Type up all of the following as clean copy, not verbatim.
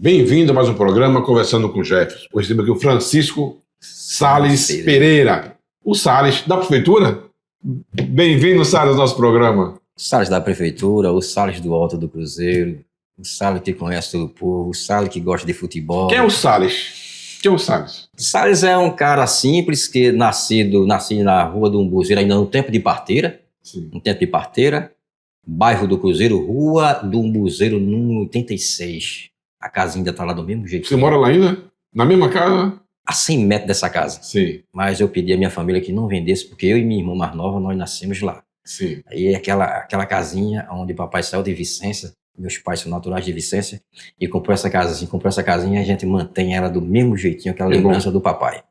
Bem-vindo a mais um programa Conversando com Jefferson. Hoje temos aqui o Francisco Salles Pereira. O Salles da Prefeitura? Bem-vindo, Salles, ao nosso programa. Salles da Prefeitura, o Salles do Alto do Cruzeiro, o Salles que conhece todo o povo, o Salles que gosta de futebol. Quem é o Salles? Quem é o Salles? Salles é um cara simples que nasci na Rua do Umbuzeiro, ainda no tempo de Parteira. Sim. No tempo de Parteira, bairro do Cruzeiro, Rua do Umbuzeiro, número 86. A casa ainda está lá do mesmo jeito. Você mora lá ainda? Na mesma casa? A 100 metros dessa casa. Sim. Mas eu pedi à minha família que não vendesse, porque eu e minha irmã mais nova, nós nascemos lá. Sim. Aí é aquela casinha onde o papai saiu de Vicência, meus pais são naturais de Vicência, e comprou essa casinha, a gente mantém ela do mesmo jeitinho, aquela lembrança do papai.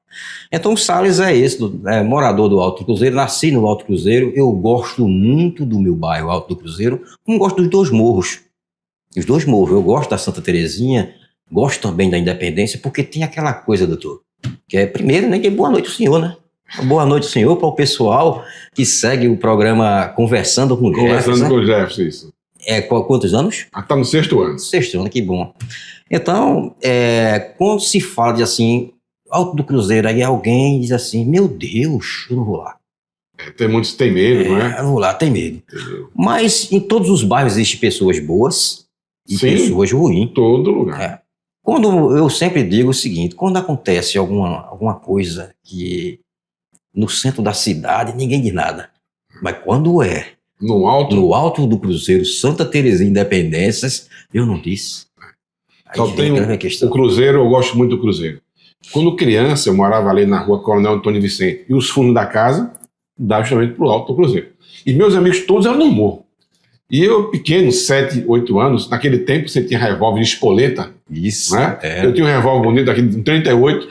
Então o Salles é esse, morador do Alto do Cruzeiro, nasci no Alto do Cruzeiro, eu gosto muito do meu bairro Alto do Cruzeiro, como gosto dos dois morros. Os dois morros, eu gosto da Santa Terezinha, gosto também da Independência, porque tem aquela coisa, doutor, que é, primeiro, né, que é boa noite, senhor, né? Boa noite, senhor, para o pessoal que segue o programa Conversando com Jefferson. Conversando com o Jefferson, isso. Quantos anos? Está no 6º ano. 6º ano, que bom. Então, quando se fala de assim, Alto do Cruzeiro, aí alguém diz assim, meu Deus, eu não vou lá. Tem muitos que têm medo, não é? Eu não vou lá, tem medo. Entendeu? Mas em todos os bairros existem pessoas boas e Sim, pessoas ruins. Em todo lugar. Quando eu sempre digo o seguinte, quando acontece alguma coisa que no centro da cidade ninguém diz nada, mas quando é No Alto do Cruzeiro, Santa Terezinha, Independências, eu não disse. Aí só vem tem aquela questão. o Cruzeiro, eu gosto muito do Cruzeiro. Quando criança, eu morava ali na rua Coronel Antônio Vicente, e os fundos da casa davam justamente para o Alto do Cruzeiro. E meus amigos todos eram no morro. E eu, pequeno, 7, 8 anos, naquele tempo você tinha revólver de espoleta. Isso, Né? Eu tinha um revólver bonito aqui, um 38,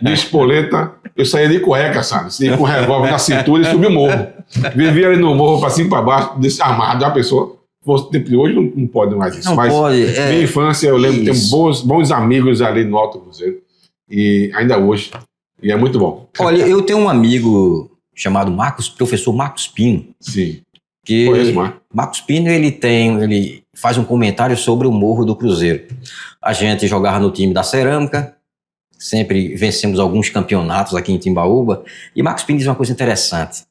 de espoleta. Eu saía de cueca, sabe? Saía com o revólver na cintura e subia o morro. Vivia ali no morro, para cima e para baixo, armado. A pessoa, hoje não pode mais isso. Não mas pode. minha infância, eu lembro, tenho bons amigos ali no Alto Cruzeiro. E ainda hoje. E é muito bom. Olha, eu tenho um amigo chamado professor Marcos Pino. Sim. Que Conheço, Marcos Pino, ele faz um comentário sobre o Morro do Cruzeiro. A gente jogava no time da Cerâmica, sempre vencemos alguns campeonatos aqui em Timbaúba, e Marcos Pino diz uma coisa interessante.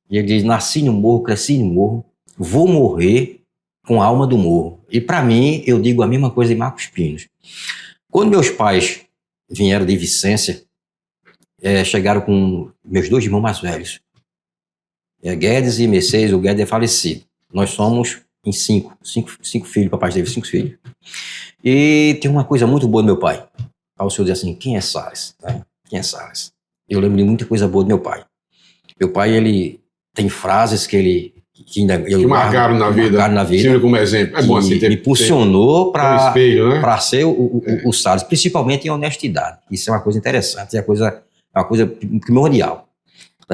Ele diz, nasci no morro, cresci no morro, vou morrer com a alma do morro. E para mim, eu digo a mesma coisa de Marcos Pino. Quando meus pais vieram de Vicência, chegaram com meus 2 irmãos mais velhos, Guedes e Mercedes. O Guedes é falecido. Nós somos em 5 filhos, papai teve 5 filhos. E tem uma coisa muito boa do meu pai. O senhor diz assim, quem é Salles? Quem é Salles? Eu lembro de muita coisa boa do meu pai. Meu pai, ele tem frases que marcaram na vida. Sempre como exemplo. É bom assim. Me impulsionou para né? ser o Salles, principalmente em honestidade. Isso é uma coisa interessante, é uma coisa primordial.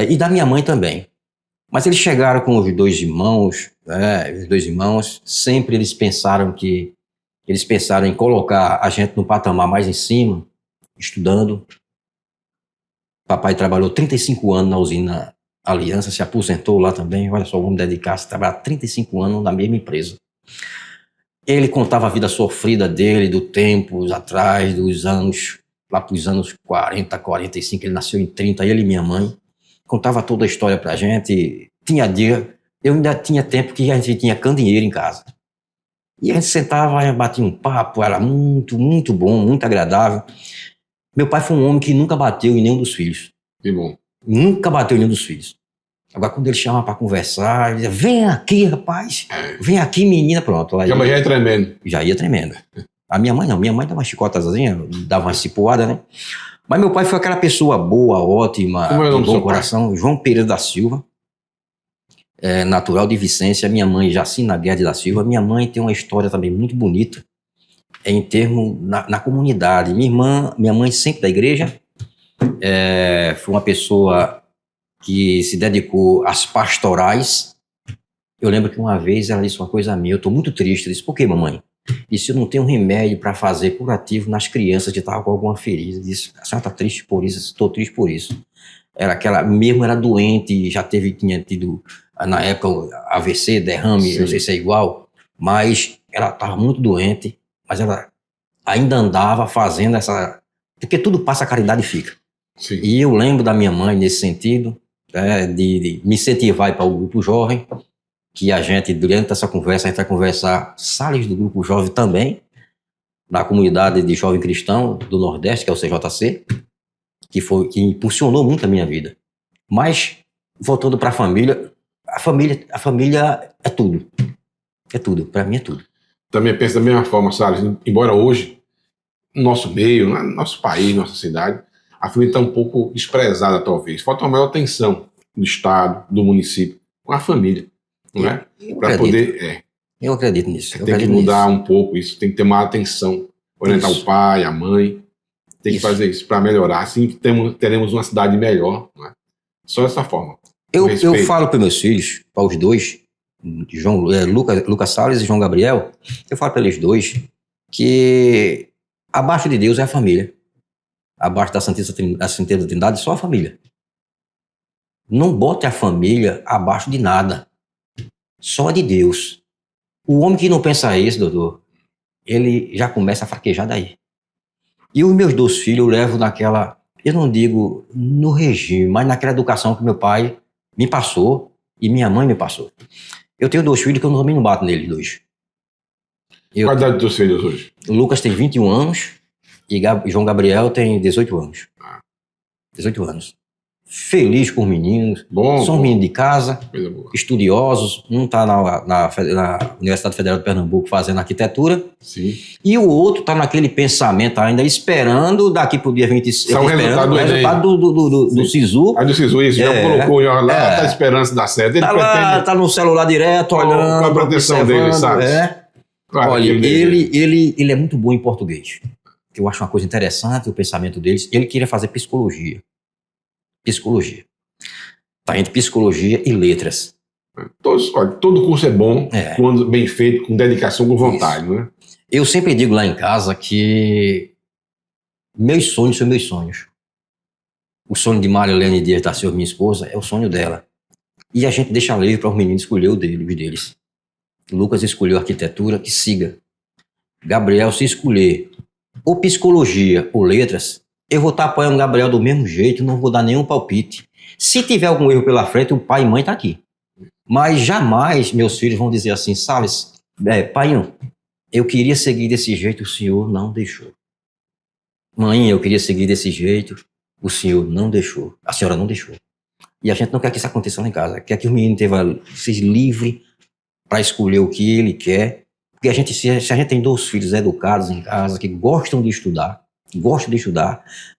E da minha mãe também. Mas eles chegaram com os 2 irmãos, sempre eles pensaram em colocar a gente no patamar mais em cima, estudando. Papai trabalhou 35 anos na usina Aliança, se aposentou lá também. Olha só, vamos dedicar-se a trabalhar 35 anos na mesma empresa. Ele contava a vida sofrida dele, do tempos atrás, dos anos, lá para os anos 40, 45, ele nasceu em 30, ele e minha mãe. Contava toda a história pra gente. Eu ainda tinha tempo que a gente tinha candeeiro em casa. E a gente sentava e batia um papo, era muito, muito bom, muito agradável. Meu pai foi um homem que nunca bateu em nenhum dos filhos. Que bom. Nunca bateu em nenhum dos filhos. Agora, quando ele chama para conversar, ele dizia, vem aqui, rapaz. Vem aqui, menina. Pronto. Já ia tremendo. Já ia tremendo. A minha mãe não. Minha mãe dava uma chicotazinha, dava uma cipoada, né? Mas meu pai foi aquela pessoa boa, ótima, de bom coração. João Pereira da Silva, natural de Vicência. Minha mãe, Jacina Guedes da Silva. Minha mãe tem uma história também muito bonita, em termos na comunidade. Minha mãe sempre da igreja, foi uma pessoa que se dedicou às pastorais. Eu lembro que uma vez ela disse uma coisa minha, eu estou muito triste. Eu disse, por que, mamãe? Disse, eu não tenho remédio para fazer curativo nas crianças que estavam com alguma ferida. Disse, a senhora está triste por isso? Estou triste por isso. Era doente, tinha tido, na época, AVC, derrame, Sim. Não sei se é igual, mas ela estava muito doente, mas ela ainda andava fazendo essa... Porque tudo passa, a caridade fica. Sim. E eu lembro da minha mãe nesse sentido, de me incentivar para o grupo jovem, que a gente, durante essa conversa, a gente vai conversar salas do grupo jovem também, na comunidade de jovem cristão do Nordeste, que é o CJC, que impulsionou muito a minha vida. Mas, voltando para a família é tudo. É tudo, para mim é tudo. Também penso da mesma forma, Salles, embora hoje, no nosso meio, no nosso país, nossa cidade, a família está um pouco desprezada, talvez. Falta uma maior atenção do Estado, do município, com a família, não é? Para poder... Eu acredito nisso. Tem que mudar um pouco isso, tem que ter mais atenção, orientar o pai, a mãe, tem que fazer isso para melhorar, assim teremos uma cidade melhor, não é? Só dessa forma. Eu falo para meus filhos, para os dois, Lucas Salles e João Gabriel, eu falo para eles dois que abaixo de Deus é a família. Abaixo da Santíssima Trindade, só a família. Não bote a família abaixo de nada. Só de Deus. O homem que não pensa isso, doutor, ele já começa a fraquejar daí. E os meus 2 filhos eu levo naquela, eu não digo no regime, mas naquela educação que meu pai me passou e minha mãe me passou. Eu tenho 2 filhos que eu também não bato neles, 2. Qual a idade dos seus filhos hoje? O Lucas tem 21 anos e João Gabriel tem 18 anos. 18 anos. Feliz com os meninos. São meninos de casa, estudiosos. Um está na Universidade Federal de Pernambuco fazendo arquitetura. Sim. E o outro está naquele pensamento ainda, esperando daqui para o dia 26. O resultado do SISU. Do SISU, isso. Já colocou lá, está esperando se dar certo. Ele está no celular direto, olhando. Com a proteção dele, sabe? Claro, olha, ele é muito bom em português. Eu acho uma coisa interessante o pensamento deles. Ele queria fazer psicologia. Está entre psicologia e letras. Todo curso é bom, quando bem feito, com dedicação, com vontade, não é? Eu sempre digo lá em casa que meus sonhos são meus sonhos. O sonho de Marilene Dias da Silva, minha esposa, é o sonho dela. E a gente deixa livre para os meninos escolher os deles. Lucas escolheu arquitetura, que siga. Gabriel, se escolher ou psicologia ou letras, eu vou estar apoiando o Gabriel do mesmo jeito, não vou dar nenhum palpite. Se tiver algum erro pela frente, o pai e mãe estão aqui. Mas jamais meus filhos vão dizer assim, Salles, pai, eu queria seguir desse jeito, o senhor não deixou. Mãe, eu queria seguir desse jeito, o senhor não deixou. A senhora não deixou. E a gente não quer que isso aconteça lá em casa. Quer que o menino seja livre para escolher o que ele quer. Porque se a gente tem 2 filhos educados em casa, que gostam de estudar,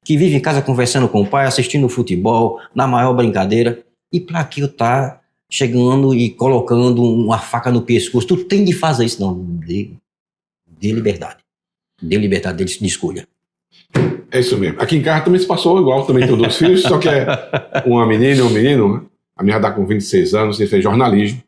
que vivem em casa conversando com o pai, assistindo futebol, na maior brincadeira, e para que eu tá chegando e colocando uma faca no pescoço, tu tem de fazer isso. Não, dê liberdade. Dê liberdade deles de escolha. É isso mesmo. Aqui em casa também se passou igual, também tenho 2 filhos, só que é uma menina e um menino, né? A minha está com 26 anos, ele fez jornalismo,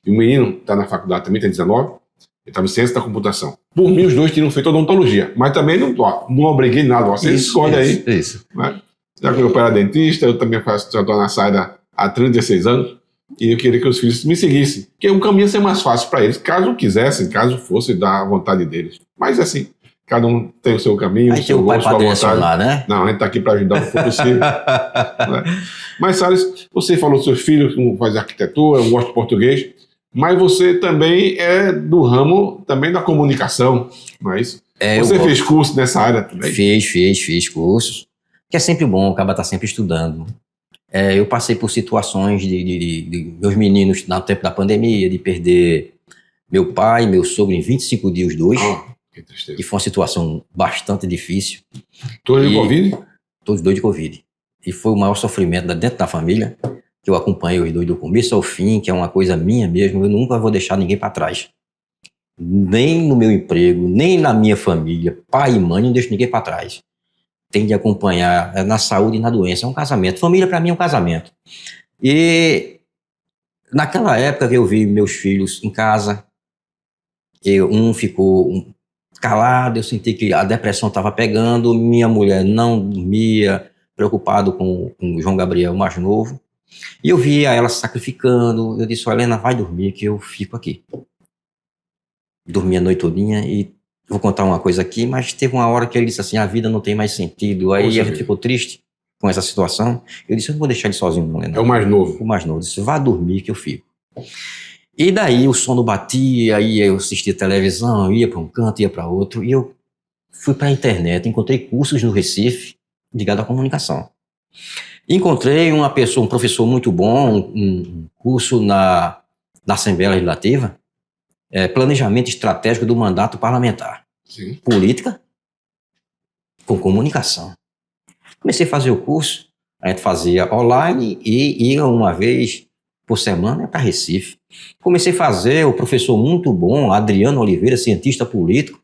e o menino está na faculdade também, tem 19, ele estava em ciência da computação. Por mim, os 2 tinham feito odontologia, mas também não obriguei nada, você escolhe aí. Isso. Né? Já que meu pai era dentista, eu também já estou na saída há 36 anos, e eu queria que os filhos me seguissem, porque o caminho ia ser mais fácil para eles, caso quisessem, caso fosse da vontade deles. Mas assim, cada um tem o seu caminho, aí o seu pai para direcionar, né? Não, a gente está aqui para ajudar o que for possível. Né? Mas, Salles, você falou do seu filho que faz arquitetura, gosta de português, mas você também é do ramo também da comunicação, não é isso? Você fez curso nessa área também? Fiz cursos, que é sempre bom, acaba estar sempre estudando. Eu passei por situações de meus meninos, no tempo da pandemia, de perder meu pai e meu sogro em 25 dias, os 2. Que tristeza. E foi uma situação bastante difícil. Todos de Covid? Todos 2 de Covid. E foi o maior sofrimento dentro da família, que eu acompanhei os 2 do começo ao fim, que é uma coisa minha mesmo, eu nunca vou deixar ninguém para trás. Nem no meu emprego, nem na minha família, pai e mãe, não deixo ninguém para trás. Tem de acompanhar na saúde e na doença, é um casamento. Família para mim é um casamento. E naquela época que eu vi meus filhos em casa, um ficou calado, eu senti que a depressão estava pegando, minha mulher não dormia, preocupado com o João Gabriel mais novo, e eu via ela se sacrificando. Eu disse, Helena, vai dormir que eu fico aqui. Dormi a noite todinha e vou contar uma coisa aqui, mas teve uma hora que ele disse assim, a vida não tem mais sentido. Aí a gente ficou triste com essa situação. Eu disse, eu não vou deixar ele sozinho não, Leonardo. É o mais novo. O mais novo. Eu disse, vá dormir que eu fico. E daí o sono batia, aí eu assistia televisão, ia para um canto, ia para outro, e eu fui para a internet, encontrei cursos no Recife ligados à comunicação. Encontrei uma pessoa, um professor muito bom, um curso na Assembleia Legislativa, planejamento estratégico do mandato parlamentar. Sim. Política com comunicação. Comecei a fazer o curso, a gente fazia online e ia uma vez por semana para Recife. Comecei a fazer, o professor muito bom, Adriano Oliveira, cientista político,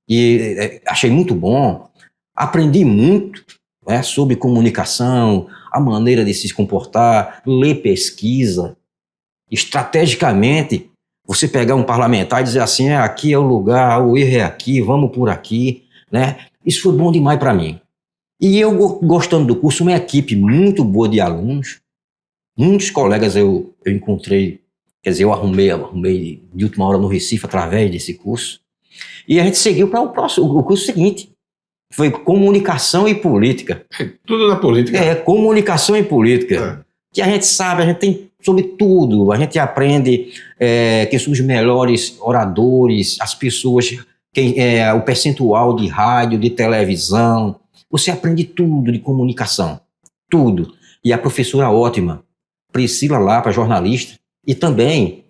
e achei muito bom, aprendi muito sobre comunicação, a maneira de se comportar, ler pesquisa, estrategicamente, você pegar um parlamentar e dizer assim, aqui é o lugar, o erro é aqui, vamos por aqui, né? Isso foi bom demais para mim. E eu, gostando do curso, uma equipe muito boa de alunos, muitos colegas eu encontrei, quer dizer, eu arrumei de última hora no Recife através desse curso, e a gente seguiu para o curso seguinte, foi comunicação e política. Tudo na política. Comunicação e política. Que a gente sabe, a gente tem sobre tudo, a gente aprende quem são os melhores oradores, as pessoas, o percentual de rádio, de televisão, você aprende tudo de comunicação, tudo. E a professora ótima, Priscila Lapa, jornalista, e também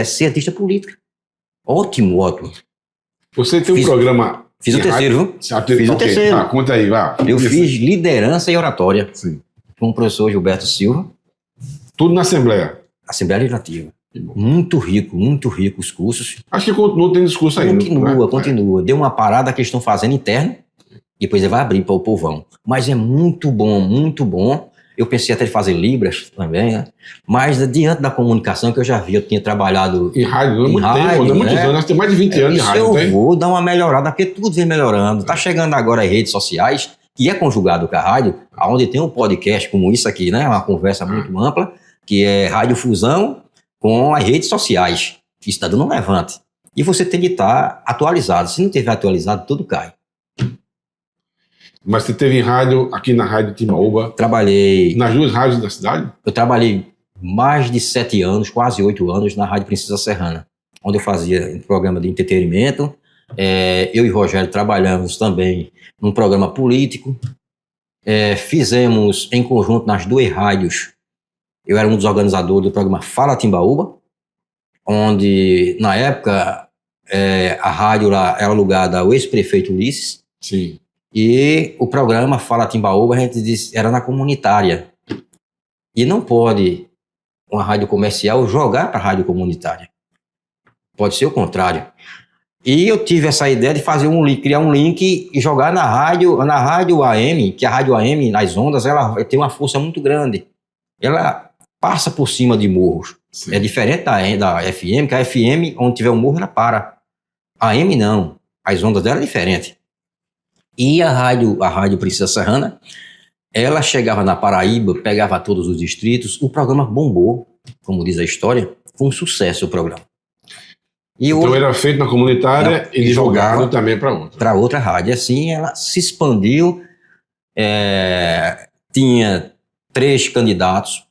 cientista política. Ótimo. Você tem um programa... Fiz o terceiro, viu? Fiz o terceiro. Conta aí, vá. Eu fiz liderança e oratória. Sim. Com o professor Gilberto Silva. Tudo na Assembleia? Assembleia Legislativa. Muito rico os cursos. Acho que continua tendo discurso ainda. Continua. Deu uma parada que eles estão fazendo interno, e depois ele vai abrir para o povão. Mas é muito bom, muito bom. Eu pensei até em fazer Libras também, né? Mas diante da comunicação que eu já vi, eu tinha trabalhado em rádio, não é muito tempo, não é muitos anos, nós temos mais de 20 anos de rádio. Eu vou dar uma melhorada, porque tudo vem melhorando. Está chegando agora as redes sociais, que é conjugado com a rádio, onde tem um podcast como isso aqui, né? Uma conversa muito ampla, que é Rádio Fusão com as redes sociais. Isso está dando um levante. E você tem que estar atualizado. Se não tiver atualizado, tudo cai. Mas você teve em rádio, aqui na Rádio Timbaúba? Trabalhei... Nas duas rádios da cidade? Eu trabalhei mais de 7 anos, quase 8 anos, na Rádio Princesa Serrana, onde eu fazia um programa de entretenimento. Eu e Rogério trabalhamos também num programa político. Fizemos em conjunto nas 2 rádios. Eu era um dos organizadores do programa Fala Timbaúba, onde, na época, a rádio lá era alugada ao ex-prefeito Ulisses. Sim. E o programa Fala Timbaúba, a gente disse, era na comunitária. E não pode uma rádio comercial jogar para a rádio comunitária. Pode ser o contrário. E eu tive essa ideia de fazer criar um link e jogar na rádio AM, que a rádio AM, nas ondas, ela tem uma força muito grande. Ela passa por cima de morros. Sim. É diferente da FM, que a FM, onde tiver um morro, ela para. A AM não. As ondas dela é diferente. E a rádio Princesa Serrana, ela chegava na Paraíba, pegava todos os distritos, o programa bombou, como diz a história, foi um sucesso o programa. Então era feito na comunitária e jogado também para outra. Para outra rádio. Assim, ela se expandiu, tinha 3 candidatos,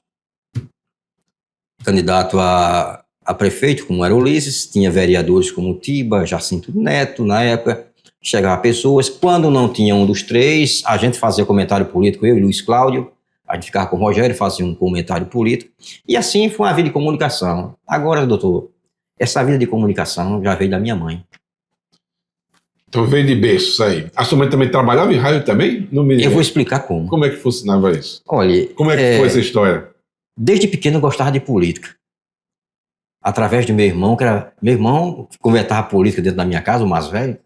candidato a prefeito, como era Ulisses, tinha vereadores como Tiba, Jacinto Neto, na época. Chegava pessoas, quando não tinha um dos 3, a gente fazia comentário político, eu e Luiz Cláudio, a gente ficava com o Rogério, fazia um comentário político, e assim foi uma vida de comunicação. Agora, doutor, essa vida de comunicação já veio da minha mãe. Então veio de berço, isso aí. A sua mãe também trabalhava em rádio também? Eu vou explicar como. Como é que funcionava isso? Olha... Como é que foi essa história? Desde pequeno eu gostava de política. Através do meu irmão, meu irmão comentava política dentro da minha casa, o mais velho.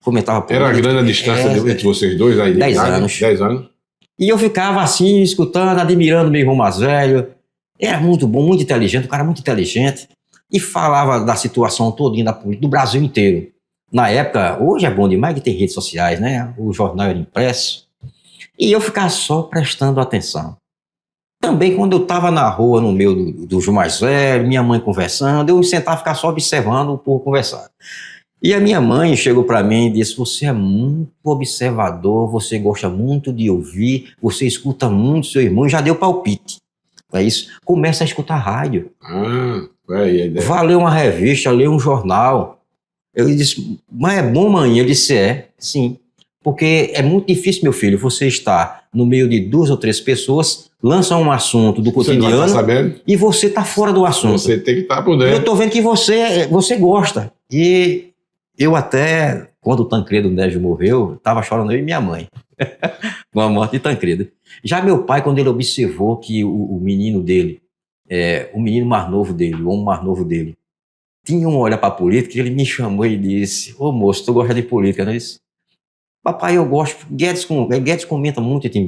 Comentava política. Era grande a distância entre vocês dois aí? 10 anos. 10 anos. E eu ficava assim, escutando, admirando meu irmão mais velho. Era muito bom, muito inteligente, um cara muito inteligente. E falava da situação todinha da política, do Brasil inteiro. Na época, hoje é bom demais que tem redes sociais, né? O jornal era impresso. E eu ficava só prestando atenção. Também quando eu estava na rua, no meio do mais velho, minha mãe conversando, eu me sentava e ficava só observando o povo conversar. E a minha mãe chegou para mim e disse: você é muito observador, você gosta muito de ouvir, você escuta muito seu irmão, já deu palpite. É isso. Começa a escutar rádio. Foi aí a ideia. Vá ler uma revista, ler um jornal. Eu disse: mas é bom, mãe? Ele disse: é, sim. Porque é muito difícil, meu filho, você estar no meio de 2 ou 3 pessoas, lança um assunto do Você não vai cotidiano estar sabendo? e você está fora do assunto. Você tem que estar por E dentro. eu estou vendo que você gosta. E eu até, quando o Tancredo Neves morreu, estava chorando eu e minha mãe, com a morte de Tancredo. Já meu pai, quando ele observou que o menino dele, o menino mais novo dele, o homem mais novo dele, tinha um olhar para a política, ele me chamou e disse: ô moço, tu gosta de política, não é isso? Papai, eu gosto. Guedes comenta muito aqui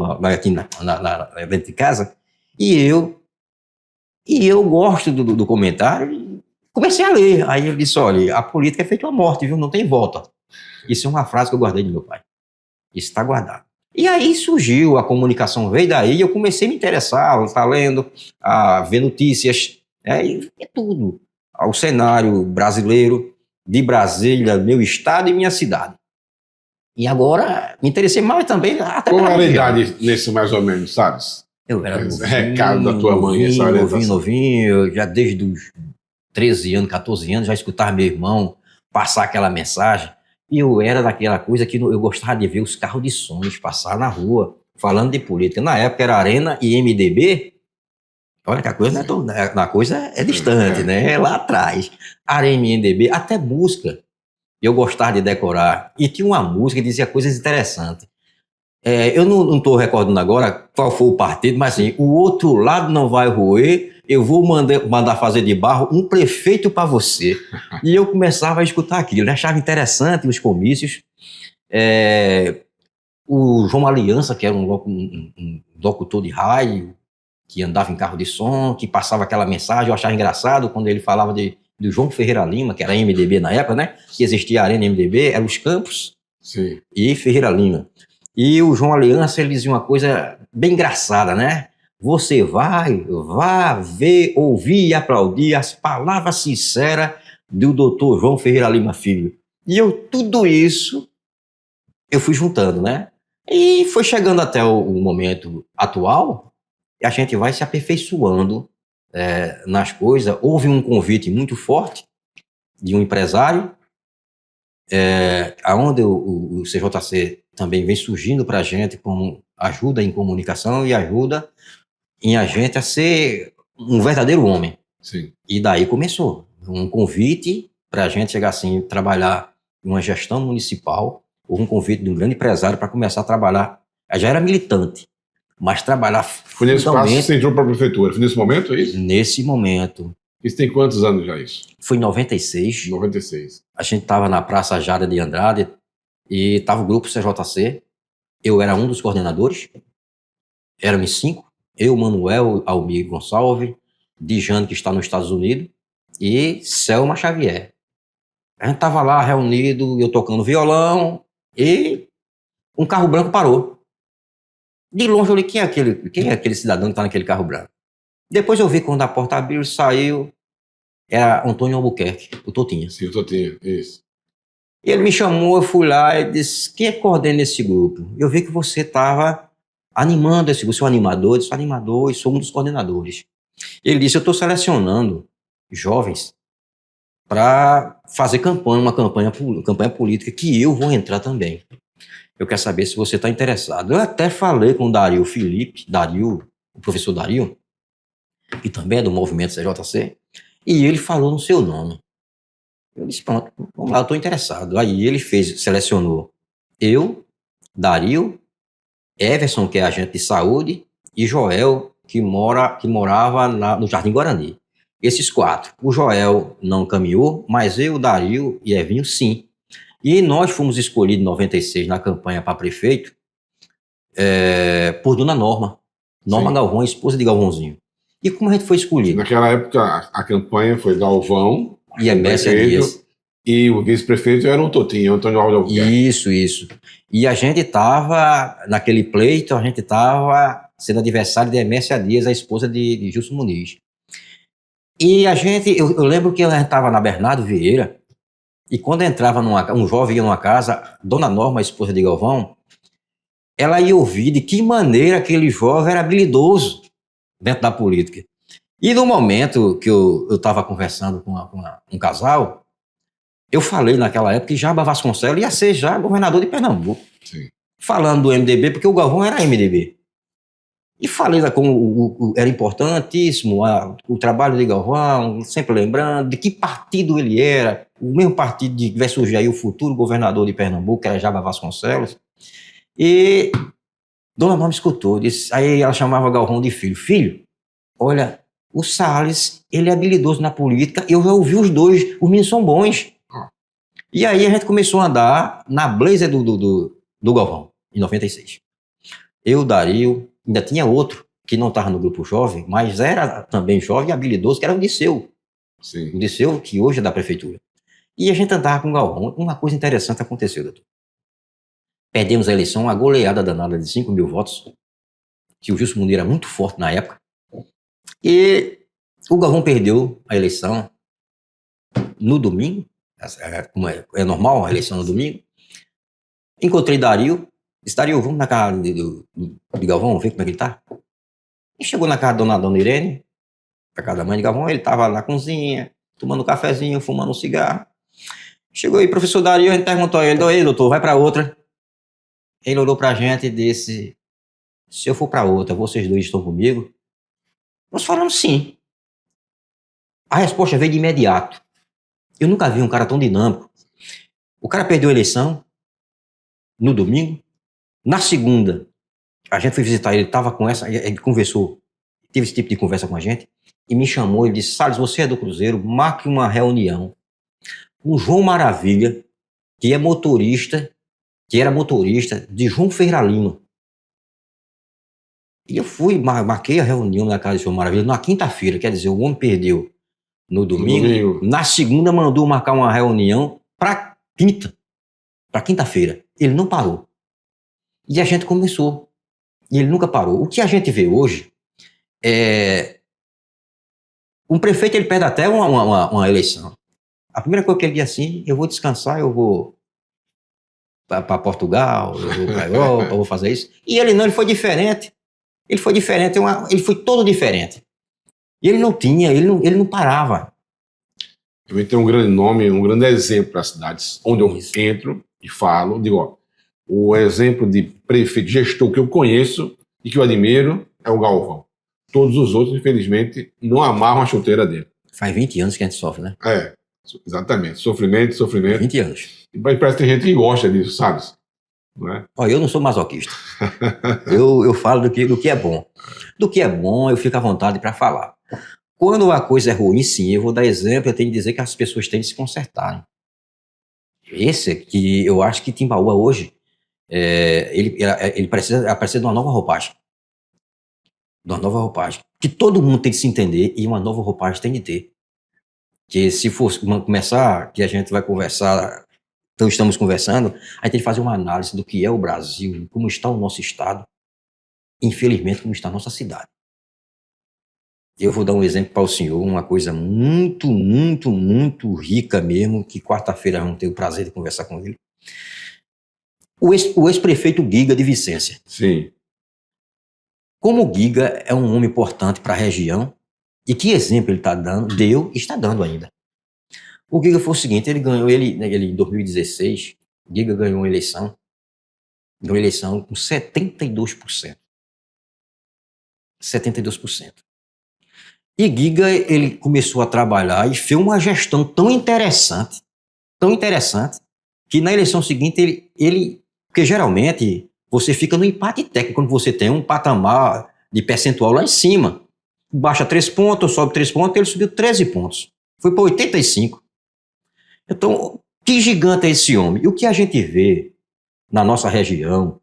dentro de casa, e eu gosto do comentário. E comecei a ler. Aí ele disse: olha, a política é feita uma morte, viu? Não tem volta. Isso é uma frase que eu guardei do meu pai. Isso está guardado. E aí surgiu, a comunicação veio daí, eu comecei a me interessar, a estar lendo, a ver notícias, e tudo. Ao cenário brasileiro, de Brasília, meu estado e minha cidade. E agora me interessei mais também até Qual pela era a região. idade nesse mais ou menos, sabes? Eu era Esse recado da tua mãe, essa orientação. novinho, já desde os 13 anos, 14 anos, já escutava meu irmão passar aquela mensagem. E eu era daquela coisa que eu gostava de ver os carros de sons passar na rua, falando de política. Na época era Arena e MDB. Olha que a coisa, a coisa é distante, né? É lá atrás. Arena e MDB, até música. Eu gostava de decorar. E tinha uma música que dizia coisas interessantes. Eu não estou recordando agora qual foi o partido, mas assim, o outro lado não vai roer, eu vou mandar fazer de barro um prefeito para você. E eu começava a escutar aquilo, né? Achava interessante os comícios. O João Aliança, que era um locutor de rádio, que andava em carro de som, que passava aquela mensagem, eu achava engraçado quando ele falava do João Ferreira Lima, que era MDB na época, né? Que existia a Arena MDB, eram os Campos. Sim. E Ferreira Lima. E o João Aliança, ele dizia uma coisa bem engraçada, né? Você vá ver, ouvir e aplaudir as palavras sinceras do doutor João Ferreira Lima Filho. E tudo isso, eu fui juntando, né? E foi chegando até o momento atual, e a gente vai se aperfeiçoando nas coisas. Houve um convite muito forte de um empresário, aonde o CJC também vem surgindo para a gente como ajuda em comunicação e ajuda em a gente a ser um verdadeiro homem. Sim. E daí começou um convite para a gente chegar assim, trabalhar em uma gestão municipal, ou um convite de um grande empresário para começar a trabalhar. Eu já era militante, mas trabalhar Foi nesse passo que você entrou para a prefeitura? Foi nesse momento, é isso? Nesse momento. Isso tem quantos anos já isso? Foi em 96. 96. A gente estava na Praça Jara de Andrade e estava o grupo CJC. Eu era um dos coordenadores. Éramos 5. Eu, Manuel Almir Gonçalves, Dijane, que está nos Estados Unidos, e Selma Xavier. A gente estava lá reunido, eu tocando violão, e um carro branco parou. De longe eu olhei: quem é aquele cidadão que está naquele carro branco? Depois eu vi quando a porta abriu e saiu, era Antônio Albuquerque, o Totinha. Sim, o Totinha, isso. E ele me chamou, eu fui lá e disse: quem é que coordena esse grupo? Eu vi que você estava animando esse grupo, você é um animador. Eu disse: animador, e sou um dos coordenadores. Ele disse: eu estou selecionando jovens para fazer uma campanha política que eu vou entrar também. Eu quero saber se você está interessado. Eu até falei com o Dario Felipe, o professor Dario, que também é do movimento CJC, e ele falou no seu nome. Eu disse: pronto, vamos lá, eu estou interessado. Aí ele selecionou eu, Dario, Everson, que é agente de saúde, e Joel, que morava no Jardim Guarani. Esses 4. O Joel não caminhou, mas eu, Dario e Evinho, sim. E nós fomos escolhidos em 96 na campanha para prefeito por Dona Norma. Norma Sim. Galvão, esposa de Galvãozinho. E como a gente foi escolhido? Naquela época, a campanha foi Galvão e Emécia Dias. E o vice-prefeito era o Totinho, Antônio Albuquerque. Isso. E a gente estava, naquele pleito, a gente estava sendo adversário de Emécia Dias, a esposa de Gilson Muniz. E eu lembro que a gente estava na Bernardo Vieira, E quando entrava um jovem ia numa casa, Dona Norma, a esposa de Galvão, ela ia ouvir de que maneira aquele jovem era habilidoso dentro da política. E no momento que eu estava conversando com um casal, eu falei naquela época que Jaba Vasconcelos ia ser já governador de Pernambuco. Sim. Falando do MDB, porque o Galvão era MDB. E falei como era importantíssimo o trabalho de Galvão, sempre lembrando de que partido ele era, o mesmo partido que vai surgir aí o futuro governador de Pernambuco, que era Jaba Vasconcelos. E Dona Norma escutou, disse, aí ela chamava Galvão de filho. Filho, olha, o Salles, ele é habilidoso na política, eu já ouvi os dois, os meninos são bons. E aí a gente começou a andar na blazer do Galvão, em 96. Eu, Dario, ainda tinha outro que não estava no grupo jovem, mas era também jovem e habilidoso, que era o Disseu. Sim. O Disseu, que hoje é da prefeitura. E a gente andava com o Galvão. Uma coisa interessante aconteceu, doutor. Perdemos a eleição, uma goleada danada de 5 mil votos, que o Gilson Munir era muito forte na época. E o Galvão perdeu a eleição no domingo, como é normal a eleição no domingo. Encontrei Dario, disse, Dario, vamos na casa de Galvão, ver como é que ele tá. E chegou na casa da dona Irene, pra casa da mãe de Galvão, ele tava na cozinha, tomando um cafezinho, fumando um cigarro. Chegou aí, professor Dario, a gente perguntou a ele, ei, doutor, vai pra outra. Ele olhou pra gente e disse, se eu for pra outra, vocês dois estão comigo? Nós falamos sim. A resposta veio de imediato. Eu nunca vi um cara tão dinâmico. O cara perdeu a eleição no domingo. Na segunda, a gente foi visitar ele, estava com ele conversou, teve esse tipo de conversa com a gente, e me chamou, ele disse, Salles, você é do Cruzeiro, marque uma reunião com o João Maravilha, que era motorista de João Ferreira Lima. E eu fui, marquei a reunião na casa de João Maravilha na quinta-feira, quer dizer, o homem perdeu no domingo. Na segunda mandou marcar uma reunião para quinta-feira. Ele não parou. E a gente começou. E ele nunca parou. O que a gente vê hoje é... Um prefeito, ele perde até uma eleição. A primeira coisa que ele diz assim, eu vou descansar, eu vou para Portugal, eu vou para Europa, eu vou fazer isso. E ele não, ele foi diferente. Ele foi diferente, ele foi todo diferente. E ele não parava. Também tem um grande nome, um grande exemplo para as cidades onde eu entro e falo, digo, ó, o exemplo de prefeito, gestor que eu conheço e que eu admiro é o Galvão. Todos os outros, infelizmente, não amarram a chuteira dele. Faz 20 anos que a gente sofre, né? É, exatamente. Sofrimento. 20 anos. E parece que tem gente que gosta disso, sabe? Não é? Olha, eu não sou masoquista. eu falo do que é bom. Do que é bom, eu fico à vontade para falar. Quando a coisa é ruim, sim, eu vou dar exemplo, eu tenho que dizer que as pessoas têm de se consertarem. Esse é que eu acho que Timbaúba hoje, ele precisa de uma nova roupagem. De uma nova roupagem. Que todo mundo tem que se entender e uma nova roupagem tem de ter. Que se for começar, que a gente vai conversar, então estamos conversando, aí tem que fazer uma análise do que é o Brasil, como está o nosso estado, infelizmente como está a nossa cidade. Eu vou dar um exemplo para o senhor, uma coisa muito, muito, muito rica mesmo, que quarta-feira vamos ter o prazer de conversar com ele. O ex-prefeito Giga de Vicência. Sim. Como o Giga é um homem importante para a região, e que exemplo ele está dando, deu e está dando ainda. O Giga foi o seguinte, ele ganhou, ele em 2016, Giga ganhou uma eleição com 72%. 72%. E Giga, ele começou a trabalhar e fez uma gestão tão interessante, que na eleição seguinte porque geralmente você fica no empate técnico quando você tem um patamar de percentual lá em cima. Baixa 3 pontos, sobe 3 pontos, ele subiu 13 pontos. Foi para 85. Então, que gigante é esse homem? E o que a gente vê na nossa região,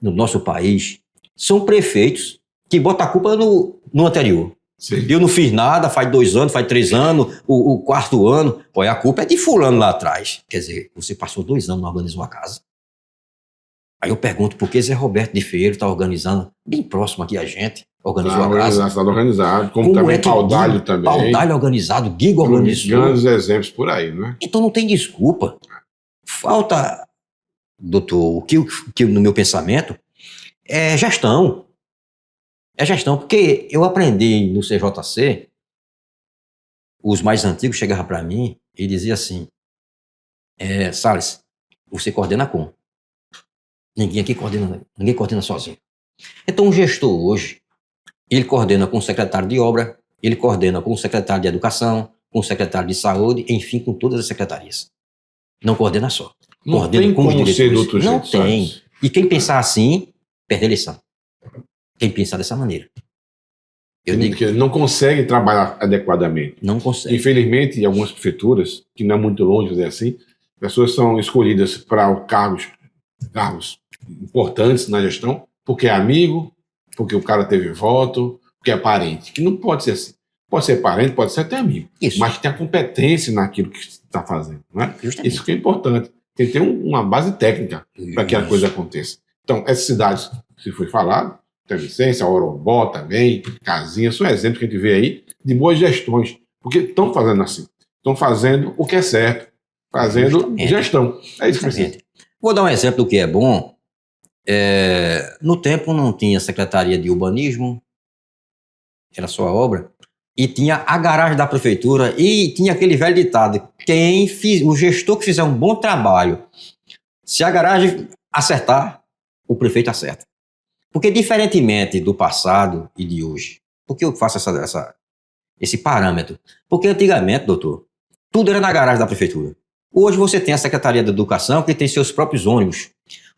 no nosso país, são prefeitos que botam a culpa no anterior. Sim. Eu não fiz nada, faz 2 anos, faz 3 anos, o quarto ano, pô, a culpa é de fulano lá atrás. Quer dizer, você passou 2 anos, não organizou a casa. Aí eu pergunto por que Zé Roberto de Ferreira está organizando, bem próximo aqui a gente, organizou Tá a casa. organizado, organizado. Como Como também é que Paudalho Guigo, também. Paudalho organizado, Guigo organizou. Grandes exemplos por aí, né? Então não tem desculpa. Falta, doutor, o que no meu pensamento é gestão. É gestão, porque eu aprendi no CJC, os mais antigos chegavam para mim e diziam assim, Salles, você coordena com. Ninguém aqui coordena, ninguém coordena sozinho. Então o gestor hoje, ele coordena com o secretário de obra, ele coordena com o secretário de educação, com o secretário de saúde, enfim, com todas as secretarias. Não coordena só. Não Coordena tem com os como ser de diretores. outro Não jeito, tem. sabe? E quem pensar assim, perde a eleição. Quem pensar dessa maneira. Eu digo, Que não consegue trabalhar adequadamente. não consegue. Infelizmente, em algumas prefeituras, que não é muito longe dizer assim, pessoas são escolhidas para cargos importantes na gestão, porque é amigo, porque o cara teve voto, porque é parente. Que não pode ser assim. Pode ser parente, pode ser até amigo, Isso. mas que tem a competência naquilo que está fazendo. Né? Justamente. Isso que é importante. Tem que ter uma base técnica para que a Isso. coisa aconteça. Então, essas cidades, se foi falado, Santa Vicência, Orobó também, Casinha, são exemplos que a gente vê aí de boas gestões, porque estão fazendo assim, estão fazendo o que é certo, fazendo Justamente. gestão. É isso que precisa. Justamente. Vou dar um exemplo do que é bom. No tempo não tinha Secretaria de Urbanismo, era só a obra, e tinha a garagem da prefeitura, e tinha aquele velho ditado, o gestor que fizer um bom trabalho, se a garagem acertar, o prefeito acerta. Porque diferentemente do passado e de hoje, por que eu faço esse parâmetro? Porque antigamente, doutor, tudo era na garagem da prefeitura. Hoje você tem a Secretaria da Educação, que tem seus próprios ônibus.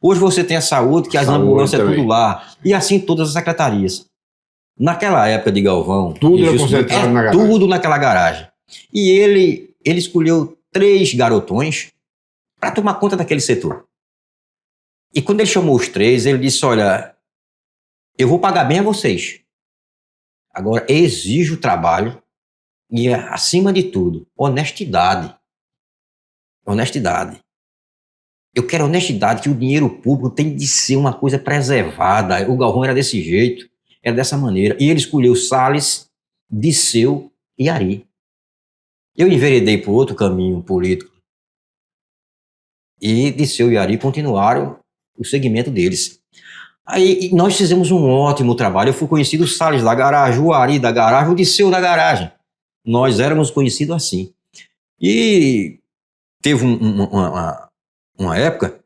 Hoje você tem a saúde, que as Saúde ambulâncias é também. tudo lá. E assim todas as secretarias. Naquela época de Galvão, Tudo e era Juscelino, concentrado na garagem. tudo naquela garagem. E ele escolheu 3 garotões para tomar conta daquele setor. E quando ele chamou os 3, ele disse, olha, eu vou pagar bem a vocês. Agora, exijo trabalho e, acima de tudo, honestidade. Honestidade. Eu quero honestidade, que o dinheiro público tem de ser uma coisa preservada. O Galvão era desse jeito, era dessa maneira. E ele escolheu Salles, Disseu e Ari. Eu enveredei por outro caminho político. E Disseu e Ari continuaram o segmento deles. Aí nós fizemos um ótimo trabalho. Eu fui conhecido o Salles da garagem, o Ari da garagem, o Disseu da garagem. Nós éramos conhecidos assim. E teve uma época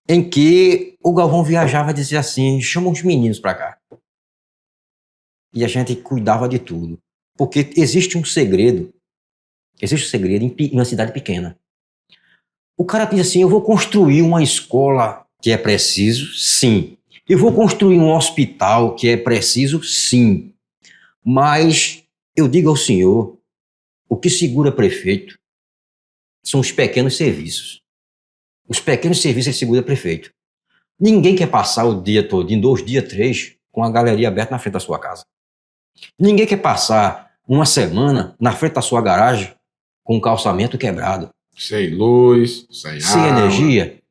em que o Galvão viajava e dizia assim, chama os meninos para cá. E a gente cuidava de tudo. Porque existe um segredo em uma cidade pequena. O cara diz assim, eu vou construir uma escola que é preciso, sim. Eu vou construir um hospital que é preciso, sim. Mas eu digo ao senhor, o que segura prefeito são os pequenos serviços. Os pequenos serviços que segura prefeito. Ninguém quer passar o dia todo, em 2 dias, 3, com a galeria aberta na frente da sua casa. Ninguém quer passar uma semana na frente da sua garagem com o calçamento quebrado. Sem luz, sem água. Energia.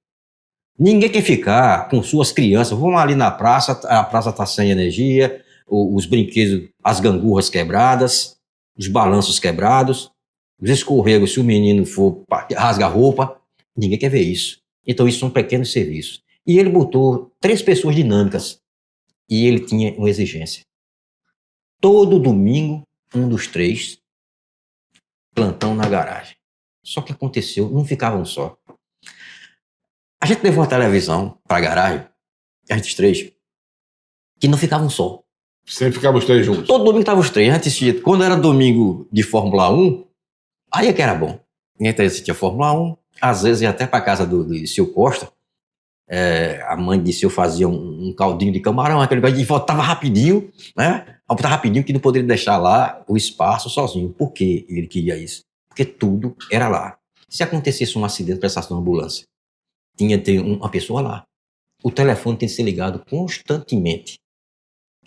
Ninguém quer ficar com suas crianças. Vamos ali na praça, a praça está sem energia, os brinquedos, as gangorras quebradas, os balanços quebrados, os escorregos, se o menino for rasga a roupa. Ninguém quer ver isso. Então, isso são pequenos serviços. E ele botou 3 pessoas dinâmicas. E ele tinha uma exigência. Todo domingo, um dos 3, plantão na garagem. Só que aconteceu, não ficavam só. A gente levou uma televisão para a garagem, a gente 3, que não ficavam só. Sempre ficava os 3 juntos. Todo domingo estavam os 3. A gente assistia, quando era domingo de Fórmula 1, aí é que era bom. A gente assistia Fórmula 1, às vezes ia até para casa do Seu Costa. A mãe de Seu fazia um caldinho de camarão, e voltava rapidinho, né? Voltava rapidinho, que não poderia deixar lá o espaço sozinho. Por que ele queria isso? Porque tudo era lá. Se acontecesse um acidente, prestasse uma ambulância, tinha que ter uma pessoa lá. O telefone tem que ser ligado constantemente.